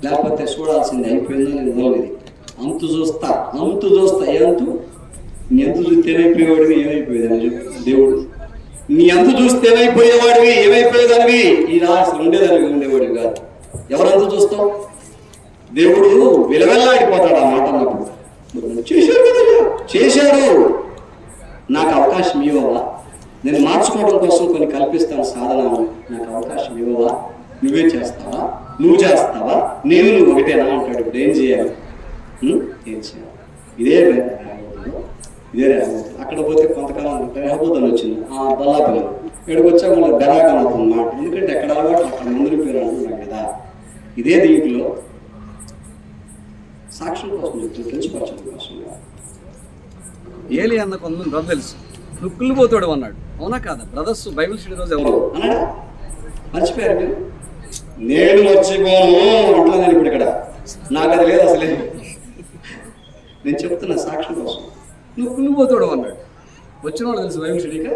లేకపోతే చూడాల్సింది అయిపోయిందా నేను వదలలేదు. అంతు చూస్తా ఏ అంతు? నీ అంతు చూస్తే ఏమైపోయేవాడివి? ఏమైపోయేదాన్ని దేవుడు. నీ అంతు చూస్తే ఏమైపోయేవాడివి? ఏమైపోయేదానివి? ఈ అసలు ఉండేవాడివి కాదు. ఎవరంతు చూస్తావు? దేవుడు విలవెల్లాడిపోతాడు ఆ మాట అన్నప్పుడు. చేశాడు, నాకు అవకాశం ఇవ్వవా? నేను మార్చుకోవడం కోసం కొన్ని కల్పిస్తాను సాధనాలు, నాకు అవకాశం ఇవ్వవా? నువ్వే చేస్తావా? నువ్వు చేస్తావా? నువ్వు ఒకటేనా అంటాడు. ఇప్పుడు ఏం చేయాలి? ఏం చేయాలి? ఇదే రేహబోతు. అక్కడ పోతే కొంతకాలం రేహబోతు అని వచ్చింది, బల్లాపల్లి. ఇక్కడికి వచ్చా మళ్ళీ బెరాకం అవుతుంది మాట. ఎందుకంటే ఎక్కడ అలవాటు అక్కడ మందుల పేరు అంటున్నాం కదా. ఇదే దీంట్లో సాక్ష్యం కోసం చెప్తుంది, తెలిసిపరచడం కోసం. ఏలి అన్న కొంతమంది బ్రదర్ తెలుసు, నువ్వు కుళ్ళిపోతాడు అన్నాడు. అవునా కాదా? బ్రదర్స్ బైబిల్ స్టడీ రోజు ఎవరు అన్నాడా? మర్చిపోయారు మీరు? నేను మర్చిపోను అట్లా. నేను ఇప్పుడు ఇక్కడ నాకు అది లేదు అసలే. నేను చెప్తున్నా సాక్ష్యం కోసం. నువ్వు కుళ్ళిపోతాడు అన్నాడు. వచ్చిన వాళ్ళు తెలుసు బైబిల్ స్టడీగా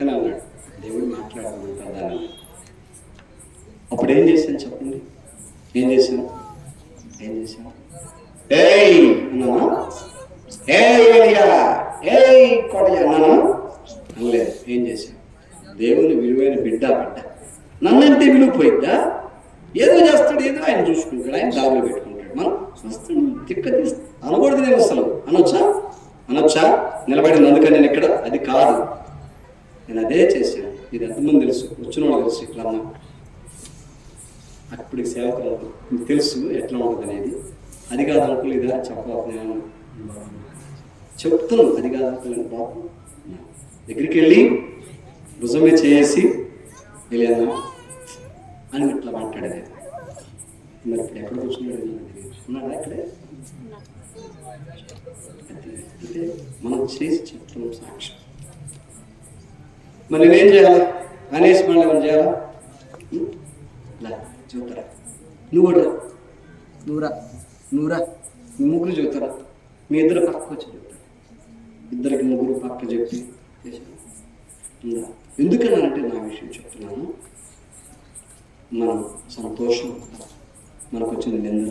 అన్నాడు. దేవుడు మాట్లాడమంటారు దాన్ని. అప్పుడు ఏం చేశాను చెప్పండి? ఏం చేశాను? ఏయ్ అన్నానా? కొడయా అన్నానా? అనలేదు. ఏం చేశాను? దేవుని విలువైన బిడ్డ నన్నంటే విలువ పోయిద్దా? ఏదో చేస్తాడు, ఏదో ఆయన చూసుకుంటాడు, ఆయన దారిలో పెట్టుకుంటాడు. మనం చూస్తాడు, తిక్క తీస్తాడు. అనకూడదు నేను అసలు. అనొచ్చా? నిలబడింది అందుకని నేను ఇక్కడ. అది కాదు, నేను అదే చేశాను. ఇది ఎంతమంది తెలుసు? వచ్చిన వాళ్ళు తెలుసు. ఇట్లా అన్నా అప్పుడు సేవకులు మీకు తెలుసు ఎట్లా ఉంటుంది అనేది. అది కాదు అనుకోలేదా? చెప్తున్నాను, అది కాదు పిల్లలు పాపం. దగ్గరికి వెళ్ళి భుజమే చేసి వెళ్ళాను అని ఇట్లా మాట్లాడేది. మరి ఇప్పుడు ఎక్కడ కూర్చున్నాడు ఉన్నాడా ఇక్కడే? అంటే మనం చేసి చెప్తున్నాం సాక్ష్యం. మరి నేనేం చేయాలా అనేసి మళ్ళీ ఏమైనా చేయాలా? చెబుతారా? నువ్వు కూడా నువ్వురా మీ ముగ్గురు చెబుతారా? మీ ఇద్దరు పక్క వచ్చి చెప్తారు. ఇద్దరికి ముగ్గురు పక్క చెప్పి ఎందుకన్నానంటే నా విషయం చెప్తున్నాను. మనం సంతోషం, మనకు వచ్చిన నింద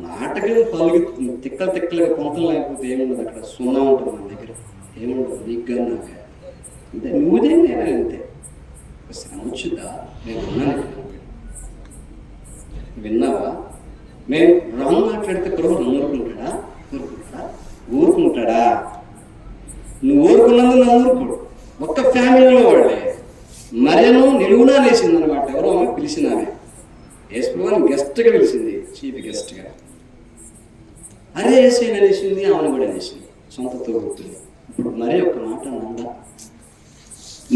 నాటకం పలుగు తిక్కలుగా పొంతం లేకపోతే ఏముండదు. అక్కడ సున్నా ఉంటుంది మన దగ్గర, ఏముండదు. నీకు నాకు అంటే నువ్వుదే నేను అంతే. శ్రమ వచ్చిందా? నేను ఉన్నాను. విన్నావా? మేము రాంగ్ మాట్లాడితే ప్రభు ఊరుకుంటాడా? నువ్వు ఊరుకున్నందు నన్ను ఊరుకోడు. ఒక్క ఫ్యామిలీలో వాళ్ళే మరియను నిలువునా లేచిందనమాట. ఎవరో ఆమె పిలిచినామే, యేసుప్రభుని గెస్ట్గా పిలిచింది, చీఫ్ గెస్ట్గా. అరే యేసైనా లేచింది, ఆమెను కూడా లేచింది, సొంత తోబుట్టులు. ఇప్పుడు మరీ ఒక్క మాట నందా,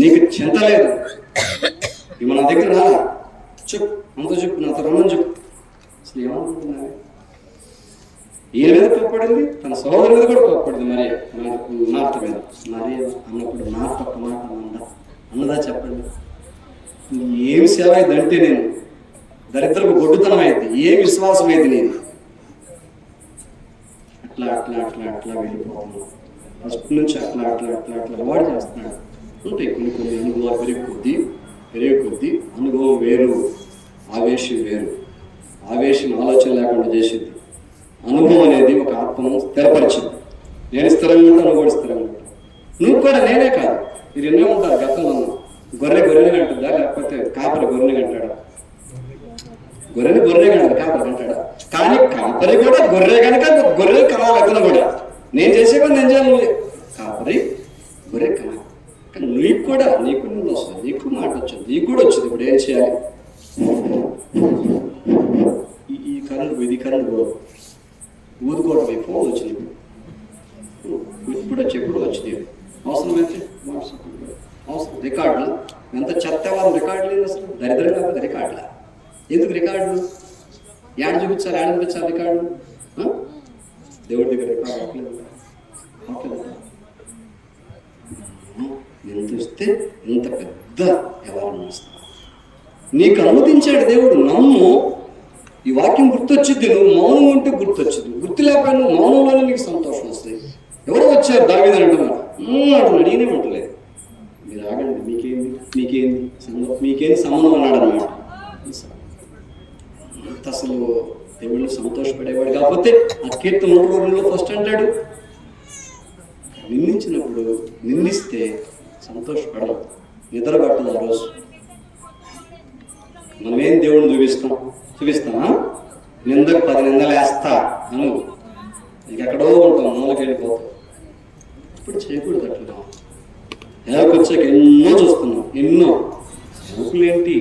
నీకు చింత లేదు, ఇవి మన దగ్గర రాలా, చెప్పు, అంత చెప్పు, నాతో రమ్మని చెప్పు. అసలు ఏమనుకుంటున్నావే? ఈయన మీద కోప్పడింది, తన సోదరు మీద కూడా కోప్పడింది మరి మార్త మీద. మరి అన్నప్పుడు నా పక్క మాట అన్నదా చెప్పండి. ఏమి సేవ అయింది అంటే నేను దరిద్రపు గొడ్డుతనం అయింది, ఏం విశ్వాసం అయింది నేను. అట్లా అట్లా అట్లా అట్లా వెళ్ళిపోతున్నాను. ఫస్ట్ నుంచి అట్లా అట్లా అట్లా అట్లా అవార్డు చేస్తున్నాడు. ఉంటాయి కొన్ని అనుభవాలు పెరిగే కొద్దీ అనుభవం వేరు, ఆవేశం వేరు. ఆవేశం ఆలోచన లేకుండా చేసింది. అనుభవం అనేది ఒక ఆత్మను స్థిరపరిచింది. నేను స్థిరంగా ఉంటాను, నువ్వు కూడా స్థిరంగా ఉంటావు. నువ్వు కూడా నేనే కాదు, మీరు ఎన్నో ఉంటారు. గతంలో గొర్రెని కంటుందా, లేకపోతే కాపరి గొర్రెని కంటాడా? గొర్రెని కంటాడు, కాపరి కంటాడా? కానీ కాపరి కూడా గొర్రె కనుక గొర్రె కనాలి. అతను కూడా నేను చేసే పని నేను చేయాలి. కాపరి గొర్రె కనాలి. కానీ నీకు కూడా నీకు ముందు వస్తుంది, నీకు మాట వచ్చింది, నీకు కూడా వచ్చింది. ఇప్పుడు ఏం చేయాలి? ఈ కరెంట్ ఇది కరెంట్ ఊదుకోవడం ఎక్కువ వచ్చింది. ఎప్పుడు వచ్చింది అవసరమైతే అవసరం. రికార్డులు ఎంత చెత్త వాళ్ళు, రికార్డు లేదు అసలు. దరిద్రం కాకపోతే రికార్డులా? ఎందుకు రికార్డులు? యాడ్ చూపించాలి, యాడ్ చూపించాలి రికార్డు. దేవుడి దగ్గర రికార్డు ఎంత వస్తే ఇంత పెద్ద అవార్డు వస్తా. నీకు అనుమతించాడు దేవుడు, నమ్ము. ఈ వాక్యం గుర్తొచ్చింది, నువ్వు మౌనం ఉంటే గుర్తొచ్చింది. గుర్తు లేకపోయినా నువ్వు మౌనంలోనే నీకు సంతోషం వస్తుంది. ఎవరో వచ్చారు దావీదు అంటున్నారు, అడిగినే ఉండలేదు. మీరు ఆగండి, మీకేంది సంబంధం అన్నాడు అనమాట. అసలు దేవుళ్ళు సంతోషపడేవాడు. కాకపోతే ఆ కీర్తన 102 ఫస్ట్ అంటాడు, నిందించినప్పుడు నిందిస్తే సంతోషపడదు, నిద్ర పట్టదు. ఆ రోజు మనమేం దేవుడిని చూపిస్తామా? నిందకు 10 నిందలు వేస్తా అను, ఇంకెక్కడో ఉంటాం, మూలకి వెళ్ళిపోతాం. ఇప్పుడు చేయకూడదు అట్లా. ఎలాగొచ్చాక వచ్చాక ఎన్నో చూస్తున్నాం, ఎన్నో ఏంటి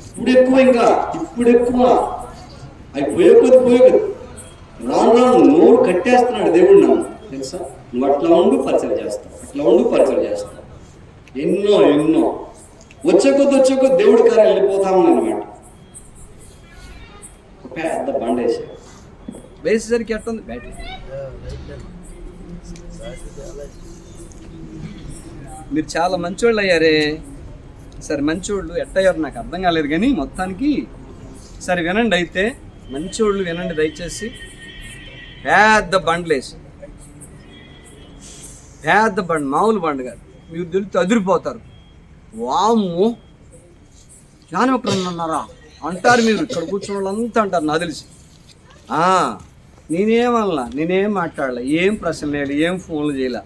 ఇప్పుడు ఎక్కువ అవి పోయే కొద్ది రాను నోరు కట్టేస్తున్నాడు దేవుడు. నన్ను తెలుసా, నువ్వు అట్లా ఉండు పరిచయం చేస్తావు, ఎన్నో వచ్చే కొద్ది దేవుడి కారు వెళ్ళిపోతామని అనమాట. ఒక పెద్ద బండేసి వేసేసరికి ఎట్టుంది బ్యాటరీ. మీరు చాలా మంచోళ్ళు అయ్యారే. సరే, మంచోళ్ళు ఎట్టయ్యారు నాకు అర్థం కాలేదు, కానీ మొత్తానికి సరే వినండి. అయితే మంచోళ్ళు వినండి దయచేసి. పెద్ద బండ్లేసి, పెద్ద బండి, మామూలు బండి కాదు. మీరు తెలిస్తే అదిరిపోతారు. వాము జ్ఞానం ఎక్కడ ఉన్నారా అంటారు. మీరు ఇక్కడ కూర్చున్న వాళ్ళంతా అంటారు, నాకు తెలిసి. నేనేమన్నా, నేనేం మాట్లాడలే, ఏం ప్రశ్నలు లేదు, ఏం ఫోన్లు చేయలే.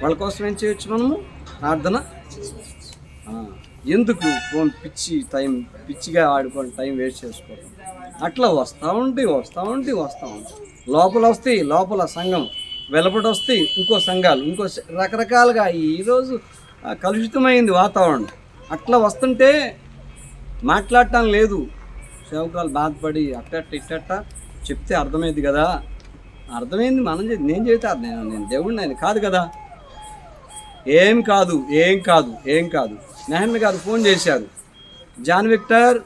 వాళ్ళ కోసం ఏం చేయొచ్చు మనము? ప్రార్థన. ఎందుకు ఫోన్ పిచ్చిగా ఆడుకొని టైం వేస్ట్ చేసుకోవడం? అట్లా వస్తూ ఉంటే లోపల వస్తాయి, లోపల సంఘం వెలపటి వస్తాయి, ఇంకో సంఘాలు, ఇంకో రకరకాలుగా. ఈరోజు కలుషితమైంది వాతావరణం. అట్లా వస్తుంటే మాట్లాడటం లేదు. సేవకురాలు బాధపడి ఇట్టట్ట చెప్తే అర్థమైంది కదా, అర్థమైంది నేను చెబితే నేను దేవుడిని ఆయన కాదు కదా. ఏం కాదు నెహమ్యా గారు ఫోన్ చేశారు, జాన్ విక్టర్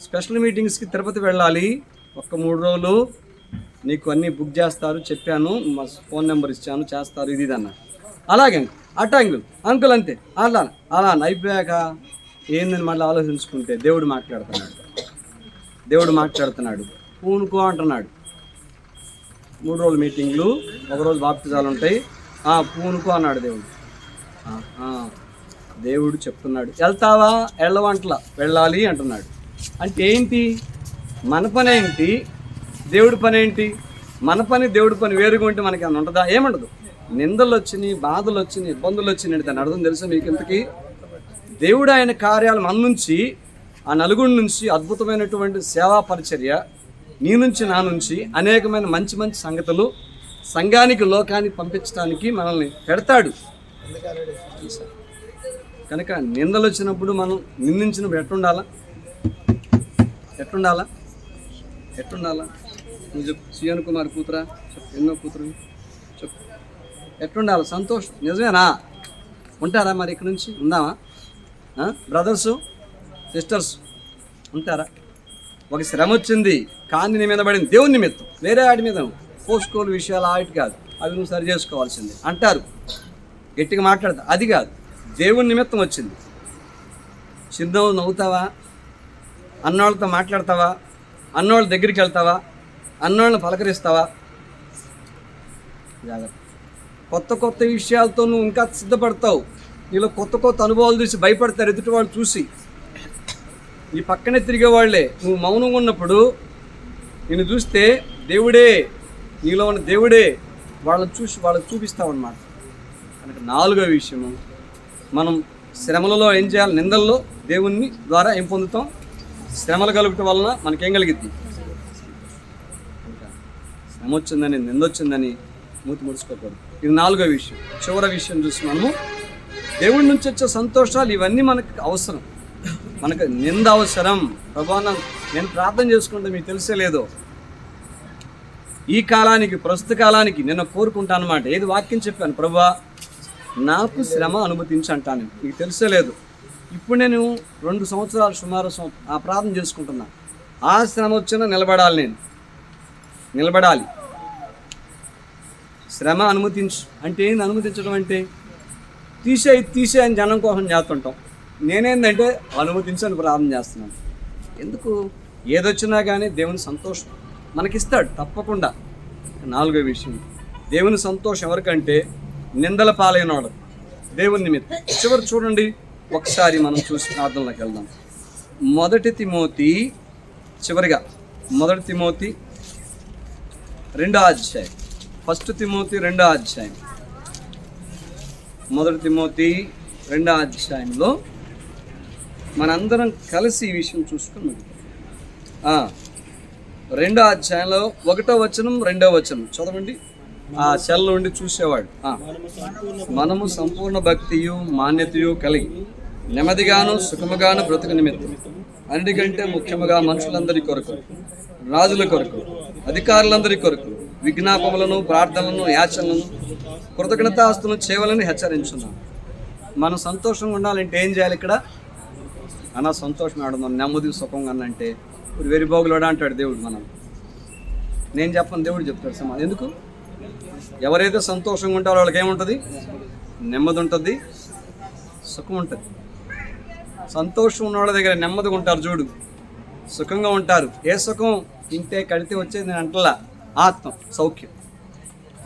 స్పెషల్ మీటింగ్స్కి తిరుపతి వెళ్ళాలి, ఒక్క 3 రోజులు నీకు అన్నీ బుక్ చేస్తారు, చెప్పాను, మా ఫోన్ నెంబర్ ఇచ్చాను, చేస్తారు, ఇది అన్నారు. అలాగే అట్ట అంకుల్ అంతే అలా అయిపోయాక ఏందని మళ్ళీ ఆలోచించుకుంటే దేవుడు మాట్లాడుతున్నాడు, పూనుకో అంటున్నాడు. 3 రోజుల మీటింగ్లు, 1 రోజు బాప్తిజాలు ఉంటాయి, పూనుకో అన్నాడు దేవుడు. దేవుడు చెప్తున్నాడు, వెళ్తావా, వెళ్ళవంటలా, వెళ్ళాలి అంటున్నాడు. అంటే ఏంటి? మన పని ఏంటి, దేవుడి పని ఏంటి? మన పని దేవుడి పని వేరుగా ఉంటే మనకి ఏమైనా ఉంటుందా? ఏముండదు. నిందలు వచ్చినాయి, బాధలు వచ్చినాయి, ఇబ్బందులు వచ్చినాయి, దాని అర్థం తెలుసా మీకు? ఇంతకీ దేవుడు ఆయన కార్యాలు మన నుంచి, ఆ నలుగురి నుంచి అద్భుతమైనటువంటి సేవా పరిచర్య, నీ నుంచి నా నుంచి అనేకమైన మంచి మంచి సంగతులు సంఘానికి, లోకానికి పంపించడానికి మనల్ని పెడతాడు. కనుక నిందలు వచ్చినప్పుడు మనం నిందించినప్పుడు ఎట్టుండాలా? నువ్వు చెప్పు. సియోన్ కుమార్ కూతురా చెప్పు, ఎన్నో కూతురు చెప్పు, ఎట్లుండాలి? సంతోషం. నిజమేనా? ఉంటారా మరి ఇక్కడ నుంచి? ఉందామా? బ్రదర్సు సిస్టర్స్ ఉంటారా? ఒక శ్రమ వచ్చింది, కాంతి నీ మీద పడింది, దేవుని నిమిత్తం, వేరే వాటి మీద పోస్కోలు విషయాలు ఆటి కాదు, అవి నువ్వు సరి చేసుకోవాల్సింది అంటారు, గట్టిగా మాట్లాడతా. అది కాదు, దేవుని నిమిత్తం వచ్చింది. చిరునవ్వు నవ్వుతావా? అన్నోళ్ళతో మాట్లాడతావా? అన్నోళ్ళ దగ్గరికి వెళ్తావా? అన్నోళ్ళని పలకరిస్తావా? జాగ్రత్త. కొత్త విషయాలతో నువ్వు ఇంకా సిద్ధపడతావు. నీలో కొత్త అనుభవాలు చూసి భయపడతారు ఎదుటి వాళ్ళు చూసి. నీ పక్కనే తిరిగేవాళ్లే. నువ్వు మౌనంగా ఉన్నప్పుడు నిన్ను చూస్తే దేవుడే, నీలో ఉన్న దేవుడే వాళ్ళని చూసి వాళ్ళకి చూపిస్తామన్నమాట. కనుక 4వ విషయము, మనం శ్రమలలో ఏం చేయాలి? నిందల్లో దేవుని ద్వారా ఏం పొందుతాం? శ్రమలు కలుగుట వలన మనకేం కలిగిద్ది? శ్రమ వచ్చిందని, నింద వచ్చిందని మూతి ముడుచుకోకూడదు. ఇది 4వ విషయం. చివరి విషయం చూసి మనము దేవుడి నుంచి వచ్చే సంతోషాలు ఇవన్నీ మనకు అవసరం. మనకు నింద అవసరం. ప్రభువా నేను ప్రార్థన చేసుకుంటే మీకు తెలిసే లేదో, ఈ కాలానికి, ప్రస్తుత కాలానికి నేను కోరుకుంటాను అన్నమాట. ఏది వాక్యం చెప్పాను, ప్రభువా నాకు శ్రమ అనుమతించి అంటాను. మీకు తెలిసే లేదు. ఇప్పుడు నేను 2 సంవత్సరాలు సుమారు ఆ ప్రార్థన చేసుకుంటున్నా. ఆ శ్రమ వచ్చినా నిలబడాలి, నిలబడాలి. శ్రమ అనుమతించు అంటే ఏంది? అనుమతించడం అంటే తీసే అని జనం కోసం చేస్తుంటాం. నేనేందంటే అనుమతించని ప్రార్థన చేస్తున్నాను. ఎందుకు? ఏదొచ్చినా కానీ దేవుని సంతోషం మనకిస్తాడు తప్పకుండా. 4వ విషయం, దేవుని సంతోషం ఎవరికంటే నిందల పాలైన వాడు, దేవుని నిమిత్తం. చివరి చూడండి ఒకసారి మనం చూసి ప్రార్థనలోకి వెళ్దాం. 1 తిమోతి, చివరిగా 1 తిమోతి 2వ అధ్యాయం. 1 తిమోతి 2వ అధ్యాయం. 1 తిమోతి 2వ అధ్యాయంలో మనందరం కలిసి ఈ విషయం చూసుకున్నాం. 2వ అధ్యాయంలో 1వ వచనం 2వ వచనం చదవండి. ఆ సెల్ నుండి చూసేవాడు. మనము సంపూర్ణ భక్తియు మాన్యతయు కలిగి నెమ్మదిగాను సుఖముగాను బ్రతుకు నిమిత్తం అన్నిటికంటే ముఖ్యముగా మనుషులందరి కొరకు, రాజుల కొరకు, అధికారులందరి కొరకు విజ్ఞాపములను, ప్రార్థనలను, యాచనలను, కృతజ్ఞతాస్తులను చేయవాలని హెచ్చరించున్నాను. మనం సంతోషంగా ఉండాలంటే ఏం చేయాలి? ఇక్కడ సంతోషం ఆడున్నాం, నెమ్మది సుఖంగా అంటే వెరిబోగులోడా అంటాడు దేవుడు. నేను చెప్పను, దేవుడు చెప్తాడు సమాధానం. ఎందుకు? ఎవరైతే సంతోషంగా ఉంటారో వాళ్ళకి ఏముంటుంది? నెమ్మది ఉంటుంది, సుఖం ఉంటుంది. సంతోషం ఉన్న వాళ్ళ దగ్గర నెమ్మదిగా ఉంటారు చూడు, సుఖంగా ఉంటారు. ఏ సుఖం? తింటే కడితే వచ్చేది నేను అంటలా, ఆత్మ సౌఖ్యం.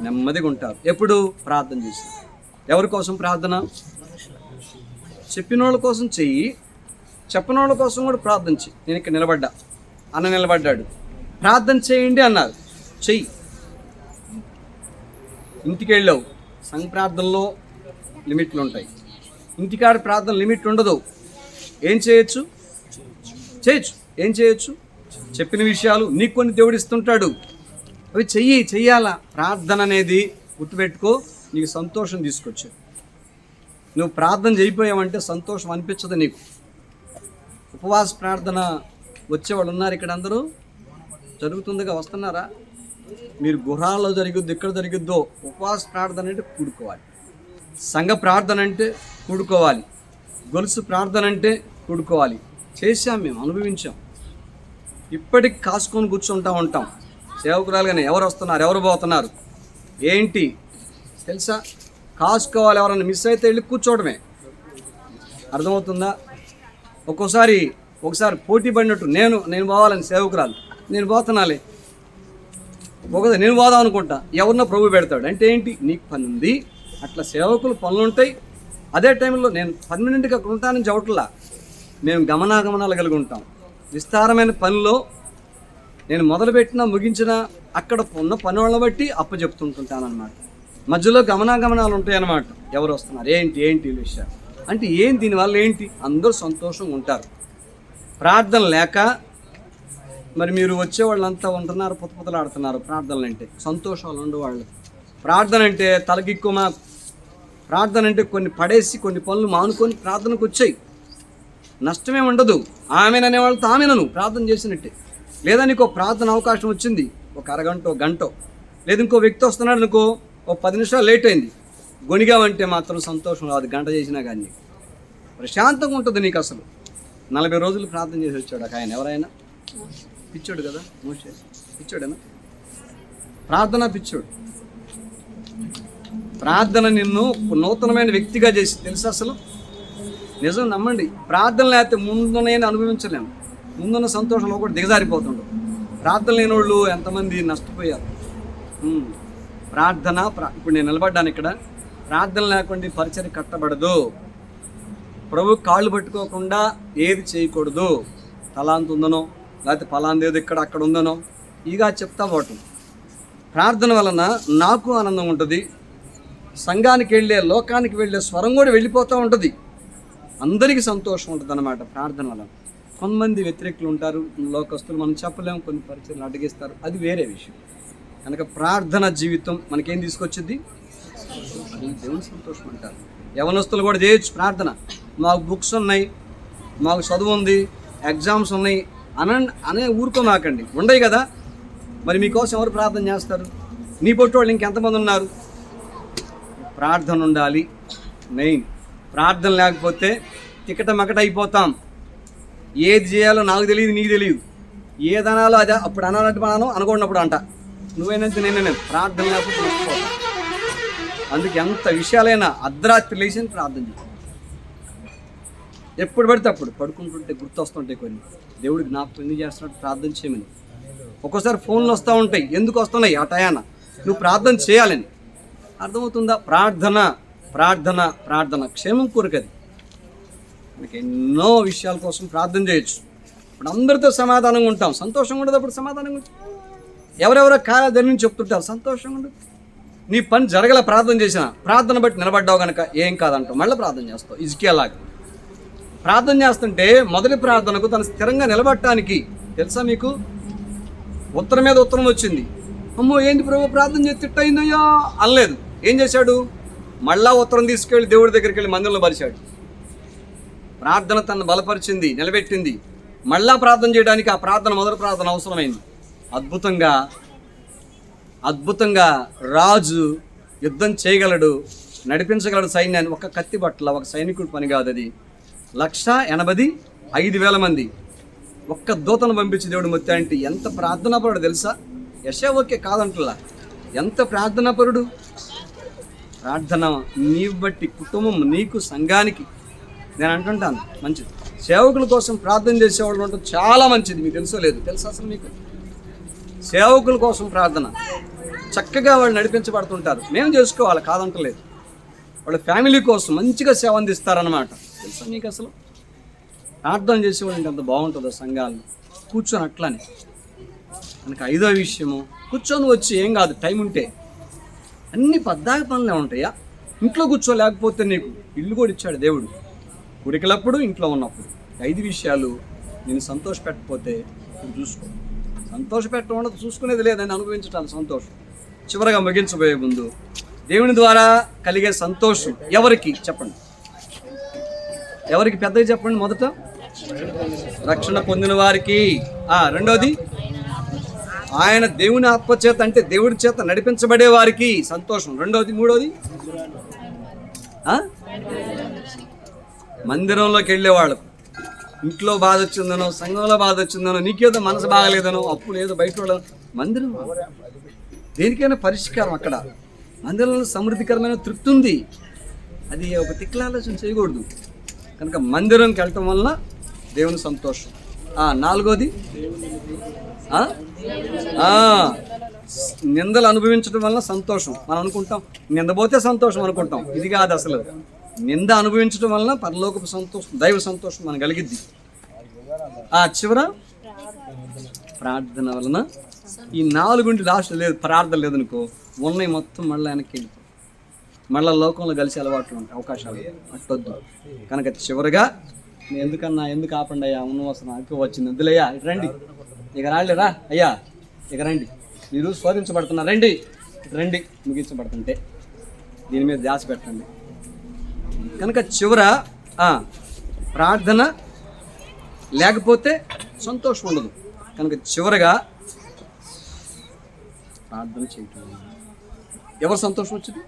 నెమ్మదిగా ఉంటారు. ఎప్పుడు? ప్రార్థన చేసి. ఎవరి కోసం ప్రార్థన? చెప్పిన వాళ్ళ కోసం చెయ్యి, చెప్పిన వాళ్ళ కోసం కూడా ప్రార్థన చెయ్యి. నేను ఇక్కడ నిలబడ్డా, అన్న నిలబడ్డాడు, ప్రార్థన చేయండి అన్నారు, చెయ్యి. ఇంటికి వెళ్ళావు, సంఘ ప్రార్థనలో లిమిట్లు ఉంటాయి, ఇంటికాడ ప్రార్థన లిమిట్ ఉండదు. ఏం చేయొచ్చు? ఏం చేయొచ్చు? చెప్పిన విషయాలు నీకు కొన్ని దేవుడు ఇస్తుంటాడు, అవి చెయ్యాలా. ప్రార్థన అనేది గుర్తుపెట్టుకో, నీకు సంతోషం తీసుకొచ్చు. నువ్వు ప్రార్థన చేయిపోయావంటే సంతోషం అనిపించదు నీకు. ఉపవాస ప్రార్థన వచ్చేవాళ్ళు ఉన్నారు ఇక్కడ అందరూ? జరుగుతుందిగా, వస్తున్నారా? మీరు గృహాల్లో జరుగుద్ది, ఎక్కడ జరుగుద్దో. ఉపవాస ప్రార్థన అంటే కూడుకోవాలి, సంఘ ప్రార్థన అంటే కూడుకోవాలి, గొలుసు ప్రార్థన అంటే కూడుకోవాలి. చేశాం, మేము అనుభవించాం. ఇప్పటికి కాసుకొని కూర్చుంటా ఉంటాం. సేవకురాలుగానే ఎవరు వస్తున్నారు, ఎవరు పోతున్నారు, ఏంటి తెలుసా? కాసుకోవాలి. ఎవరైనా మిస్ అయితే వెళ్ళి కూర్చోవడమే. అర్థమవుతుందా? ఒకసారి పోటీ పడినట్టు నేను పోవాలని సేవకురాలు, నేను పోతున్నాలే, ఒకసారి నేను పోదాం అనుకుంటా, ఎవరినో ప్రభు పెడతాడు. అంటే ఏంటి? నీకు పని ఉంది. అట్లా సేవకులు పనులు ఉంటాయి. అదే టైంలో నేను పర్మనెంట్గా అక్కడ ఉంటానని చెప్పట్లా, మేము గమనాగమనాలు కలిగి ఉంటాం. విస్తారమైన పనిలో నేను మొదలుపెట్టిన ముగించిన అక్కడ ఉన్న పని వాళ్ళని బట్టి అప్పచెప్తుంటుంటానన్నమాట. మధ్యలో గమనాగమనాలు ఉంటాయి అన్నమాట. ఎవరు వస్తున్నారు, ఏంటి విషయాలు అంటే దీనివల్ల ఏంటి? అందరూ సంతోషంగా ఉంటారు. ప్రార్థన లేక మరి మీరు వచ్చేవాళ్ళంతా ఉంటున్నారు, పుతపుతలాడుతున్నారు. ప్రార్థనలు అంటే సంతోషాలు ఉండేవాళ్ళు. ప్రార్థన అంటే తలకిక్కుమ. ప్రార్థన అంటే కొన్ని పడేసి కొన్ని పనులు మానుకొని ప్రార్థనకు వచ్చాయి. నష్టమే ఉండదు. ఆమెననే వాళ్ళతో ఆమెనను ప్రార్థన చేసినట్టే. లేదా నీకు ప్రార్థన అవకాశం వచ్చింది, ఒక అరగంట గంట, లేదా ఇంకో వ్యక్తి వస్తున్నాడు అనుకో, ఒక 10 నిమిషాలు లేట్ అయింది, గొనిగావంటే మాత్రం సంతోషం రాదు. గంట చేసినా కానీ ప్రశాంతంగా ఉంటుంది నీకు. అసలు 40 రోజులు ప్రార్థన చేసి వచ్చాడు ఒక ఆయన. ఎవరైనా పిచ్చోడు కదా, మోషే పిచ్చోడేనా? ప్రార్థన పిచ్చోడు. ప్రార్థన నిన్ను నూతనమైన వ్యక్తిగా చేసి తెలుసు. అసలు నిజం నమ్మండి. ప్రార్థన లేకపోతే ముందునే అనుభవించలేము. ముందున్న సంతోషంలో కూడా దిగజారిపోతుండు. ప్రార్థన లేని వాళ్ళు ఎంతమంది నష్టపోయారు. ప్రార్థన ఇప్పుడు నేను నిలబడ్డాను ఇక్కడ. ప్రార్థన లేకుండా పరిచర్య కట్టబడదు. ప్రభు కాళ్ళు పట్టుకోకుండా ఏది చేయకూడదు. తలాంత ఉందనో లేకపోతే ఫలాందేదో ఇక్కడ అక్కడ ఉందనో ఇక చెప్తా పోవటం. ప్రార్థన వలన నాకు ఆనందం ఉంటుంది. సంఘానికి వెళ్ళే, లోకానికి వెళ్ళే స్వరం కూడా వెళ్ళిపోతూ ఉంటుంది. అందరికీ సంతోషం ఉంటుంది అన్నమాట ప్రార్థన వలన. కొంతమంది వ్యతిరేకులు ఉంటారు, లోకస్తులు, మనం చెప్పలేము, కొన్ని పరిచయాలు అడ్డగిస్తారు, అది వేరే విషయం. కనుక ప్రార్థన జీవితం మనకేం తీసుకొచ్చింది? అది దేవుని సంతోషం అంటారు. యవనస్తులు కూడా చేయొచ్చు ప్రార్థన. మాకు బుక్స్ ఉన్నాయి, మాకు చదువు ఉంది, ఎగ్జామ్స్ ఉన్నాయి అనే ఊరుకోమాకండి. ఉండయి కదా, మరి మీకోసం ఎవరు ప్రార్థన చేస్తారు? నీ పొట్టు వాళ్ళు ఇంకెంతమంది ఉన్నారు? ప్రార్థన ఉండాలి మెయిన్. ప్రార్థన లేకపోతే తికటమకట అయిపోతాం. ఏది చేయాలో నాకు తెలియదు, నీకు తెలియదు. ఏది అనాలో అదే అప్పుడు అనాలంటే మనం అనుకున్నప్పుడు అంట. నువ్వేనంటే నేను ప్రార్థన లేకపోతే నష్టపోతాం. అందుకే ఎంత విషయాలైనా అర్ధరాత్రి లేచి ప్రార్థన చేయాలి. ఎప్పుడు పడితే అప్పుడు పడుకుంటుంటే గుర్తొస్తుంటాయి కొన్ని. దేవుడు జ్ఞాపకం ఎందుకు చేస్తున్నట్టు ప్రార్థన చేయమని. ఒక్కోసారి ఫోన్లు వస్తూ ఉంటాయి. ఎందుకు వస్తున్నాయి? ఆ టయాన నువ్వు ప్రార్థన చేయాలని. అర్థమవుతుందా? ప్రార్థన ప్రార్థన ప్రార్థన క్షేమం కోరికది. మనకి ఎన్నో విషయాల కోసం ప్రార్థన చేయొచ్చు. ఇప్పుడు అందరితో సమాధానంగా ఉంటాం, సంతోషంగా ఉండదు. అప్పుడు సమాధానంగా ఉంటాం. ఎవరెవరో కార్యాలయం నుంచి చెప్తుంటారు, సంతోషంగా ఉండదు. నీ పని జరగల ప్రార్థన చేసినా, ప్రార్థన బట్టి నిలబడ్డావు కనుక ఏం కాదంటావు, మళ్ళీ ప్రార్థన చేస్తావు. ఇజ్కియాలాగా ప్రార్థన చేస్తుంటే మొదటి ప్రార్థనకు తను స్థిరంగా నిలబడటానికి తెలుసా మీకు? ఉత్తరం మీద ఉత్తరం వచ్చింది. అమ్మో ఏంటి ప్రభు ప్రార్థన చేసి తిట్టయిందయ్యా అనలేదు. ఏం చేశాడు? మళ్ళా ఉత్తరం తీసుకెళ్ళి దేవుడి దగ్గరికి వెళ్ళి మందిరంలో పరిచాడు. ప్రార్థన తను బలపరిచింది, నిలబెట్టింది. మళ్ళా ప్రార్థన చేయడానికి ఆ ప్రార్థన, మొదటి ప్రార్థన అవసరమైంది. అద్భుతంగా రాజు యుద్ధం చేయగలడు, నడిపించగలడు సైన్యాన్ని. ఒక కత్తి బట్టల ఒక సైనికుడు పని కాదు అది. 185,000 మంది ఒక్క దూతను పంపించి దేవుడు మొత్తానికి ఎంత ప్రార్థనాపరుడు తెలుసా? యెషయా ఓకే కాదంటలా, ఎంత ప్రార్థనాపరుడు. ప్రార్థన నీవు బట్టి కుటుంబం, నీకు, సంఘానికి నేను అంటుంటాను మంచిది. సేవకుల కోసం ప్రార్థన చేసేవాళ్ళు ఉంటారు, చాలా మంచిది. మీకు తెలుసో లేదు? తెలుసా అసలు మీకు? సేవకుల కోసం ప్రార్థన చక్కగా వాళ్ళు నడిపించబడుతుంటారు. మేము చేసుకోవాలి కాదంటలేదు. వాళ్ళ ఫ్యామిలీ కోసం మంచిగా సేవ అందిస్తారన్నమాట. తెలుసా మీకు? అసలు ప్రార్థన చేసేవాళ్ళు అంత బాగుంటుందో సంఘాలు కూర్చొని అట్లానే. మనకి 5వ విషయము, కూర్చొని వచ్చి ఏం కాదు, టైం ఉంటే అన్ని పద్దాక పనులే ఉంటాయా? ఇంట్లో కూర్చోలేకపోతే నీకు ఇల్లు కూడా ఇచ్చాడు దేవుడు, కుడికలప్పుడు ఇంట్లో ఉన్నప్పుడు. 5 విషయాలు నేను సంతోషపెట్టకపోతే చూసుకో. సంతోషపెట్టడం చూసుకునేది లేదని అనుభవించటాలు సంతోషం. చివరగా ముగించబోయే ముందు దేవుని ద్వారా కలిగే సంతోషం ఎవరికి చెప్పండి? ఎవరికి పెద్దగా చెప్పండి? మొదట రక్షణ పొందిన వారికి. రెండోది ఆయన దేవుని ఆత్మ చేత అంటే దేవుడి చేత నడిపించబడే వారికి సంతోషం. రెండోది. మూడోది మందిరంలోకి వెళ్ళే వాళ్ళకు. ఇంట్లో బాధ వచ్చిందనో, సంఘంలో బాధ వచ్చిందనో, నీకేదో మనసు బాగలేదనో, అప్పుడు ఏదో బయట వాళ్ళ మందిరం దేనికైనా పరిష్కారం. అక్కడ మందిరంలో సమృద్ధికరమైన తృప్తి ఉంది. అది ఒక తిక్కలాలోచన చేయకూడదు. కనుక మందిరంకి వెళ్ళటం వలన దేవుని సంతోషం. నాలుగోది నిందలు అనుభవించడం వలన సంతోషం. మనం అనుకుంటాం నిందపోతే సంతోషం అనుకుంటాం. ఇది కాదు అసలు. నింద అనుభవించడం వలన పరలోకపు సంతోషం, దైవ సంతోషం మనకు కలిగిద్ది. చివర ప్రార్థన వలన. ఈ 4 లాస్ట్ లేదు, ప్రార్థన లేదనుకో, ఉన్నాయి మొత్తం మళ్ళీ వెనక్కి వెళ్ళిపోయి మళ్ళీ లోకంలో కలిసి అలవాట్లు ఉంటాయి, అవకాశాలు అట్టొద్దు. కనుక చివరిగా ఎందుకు ఆపండి అయ్యా, ఉన్నవసరం ఎక్కువ వచ్చింది, వద్దులయ్యా, ఇటు రండి, ఇక రాలేరా అయ్యా, ఇక రండి, మీరు శోధించబడుతున్నారు, రండి, ఇటు రండి, ముగించబడుతుంటే దీని మీద ధ్యాస పెట్టండి. కనుక చివర ప్రార్థన లేకపోతే సంతోషం ఉండదు. కనుక చివరగా ప్రార్థన చేయటం. ఎవరు సంతోషం వచ్చింది?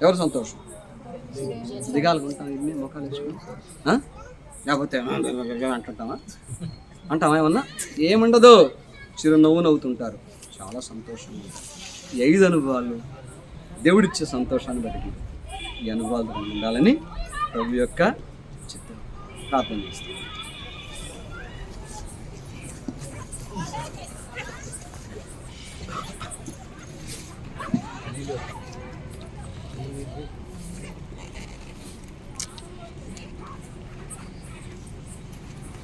ఎవరు సంతోషం? దిగాలనుకుంటాం, ఇన్ని మొక్కలు వేసుకుని లేకపోతే అంటామా ఏమన్నా? ఏముండదు, చిరునవ్వు నవ్వుతుంటారు, చాలా సంతోషంగా. ఈ 5 అనుభవాలు దేవుడిచ్చే సంతోషాన్ని బట్టి ఈ అనుభవాలు ఉండాలని ప్రభు యొక్క చిత్తం. ప్రార్థన చేస్తాం.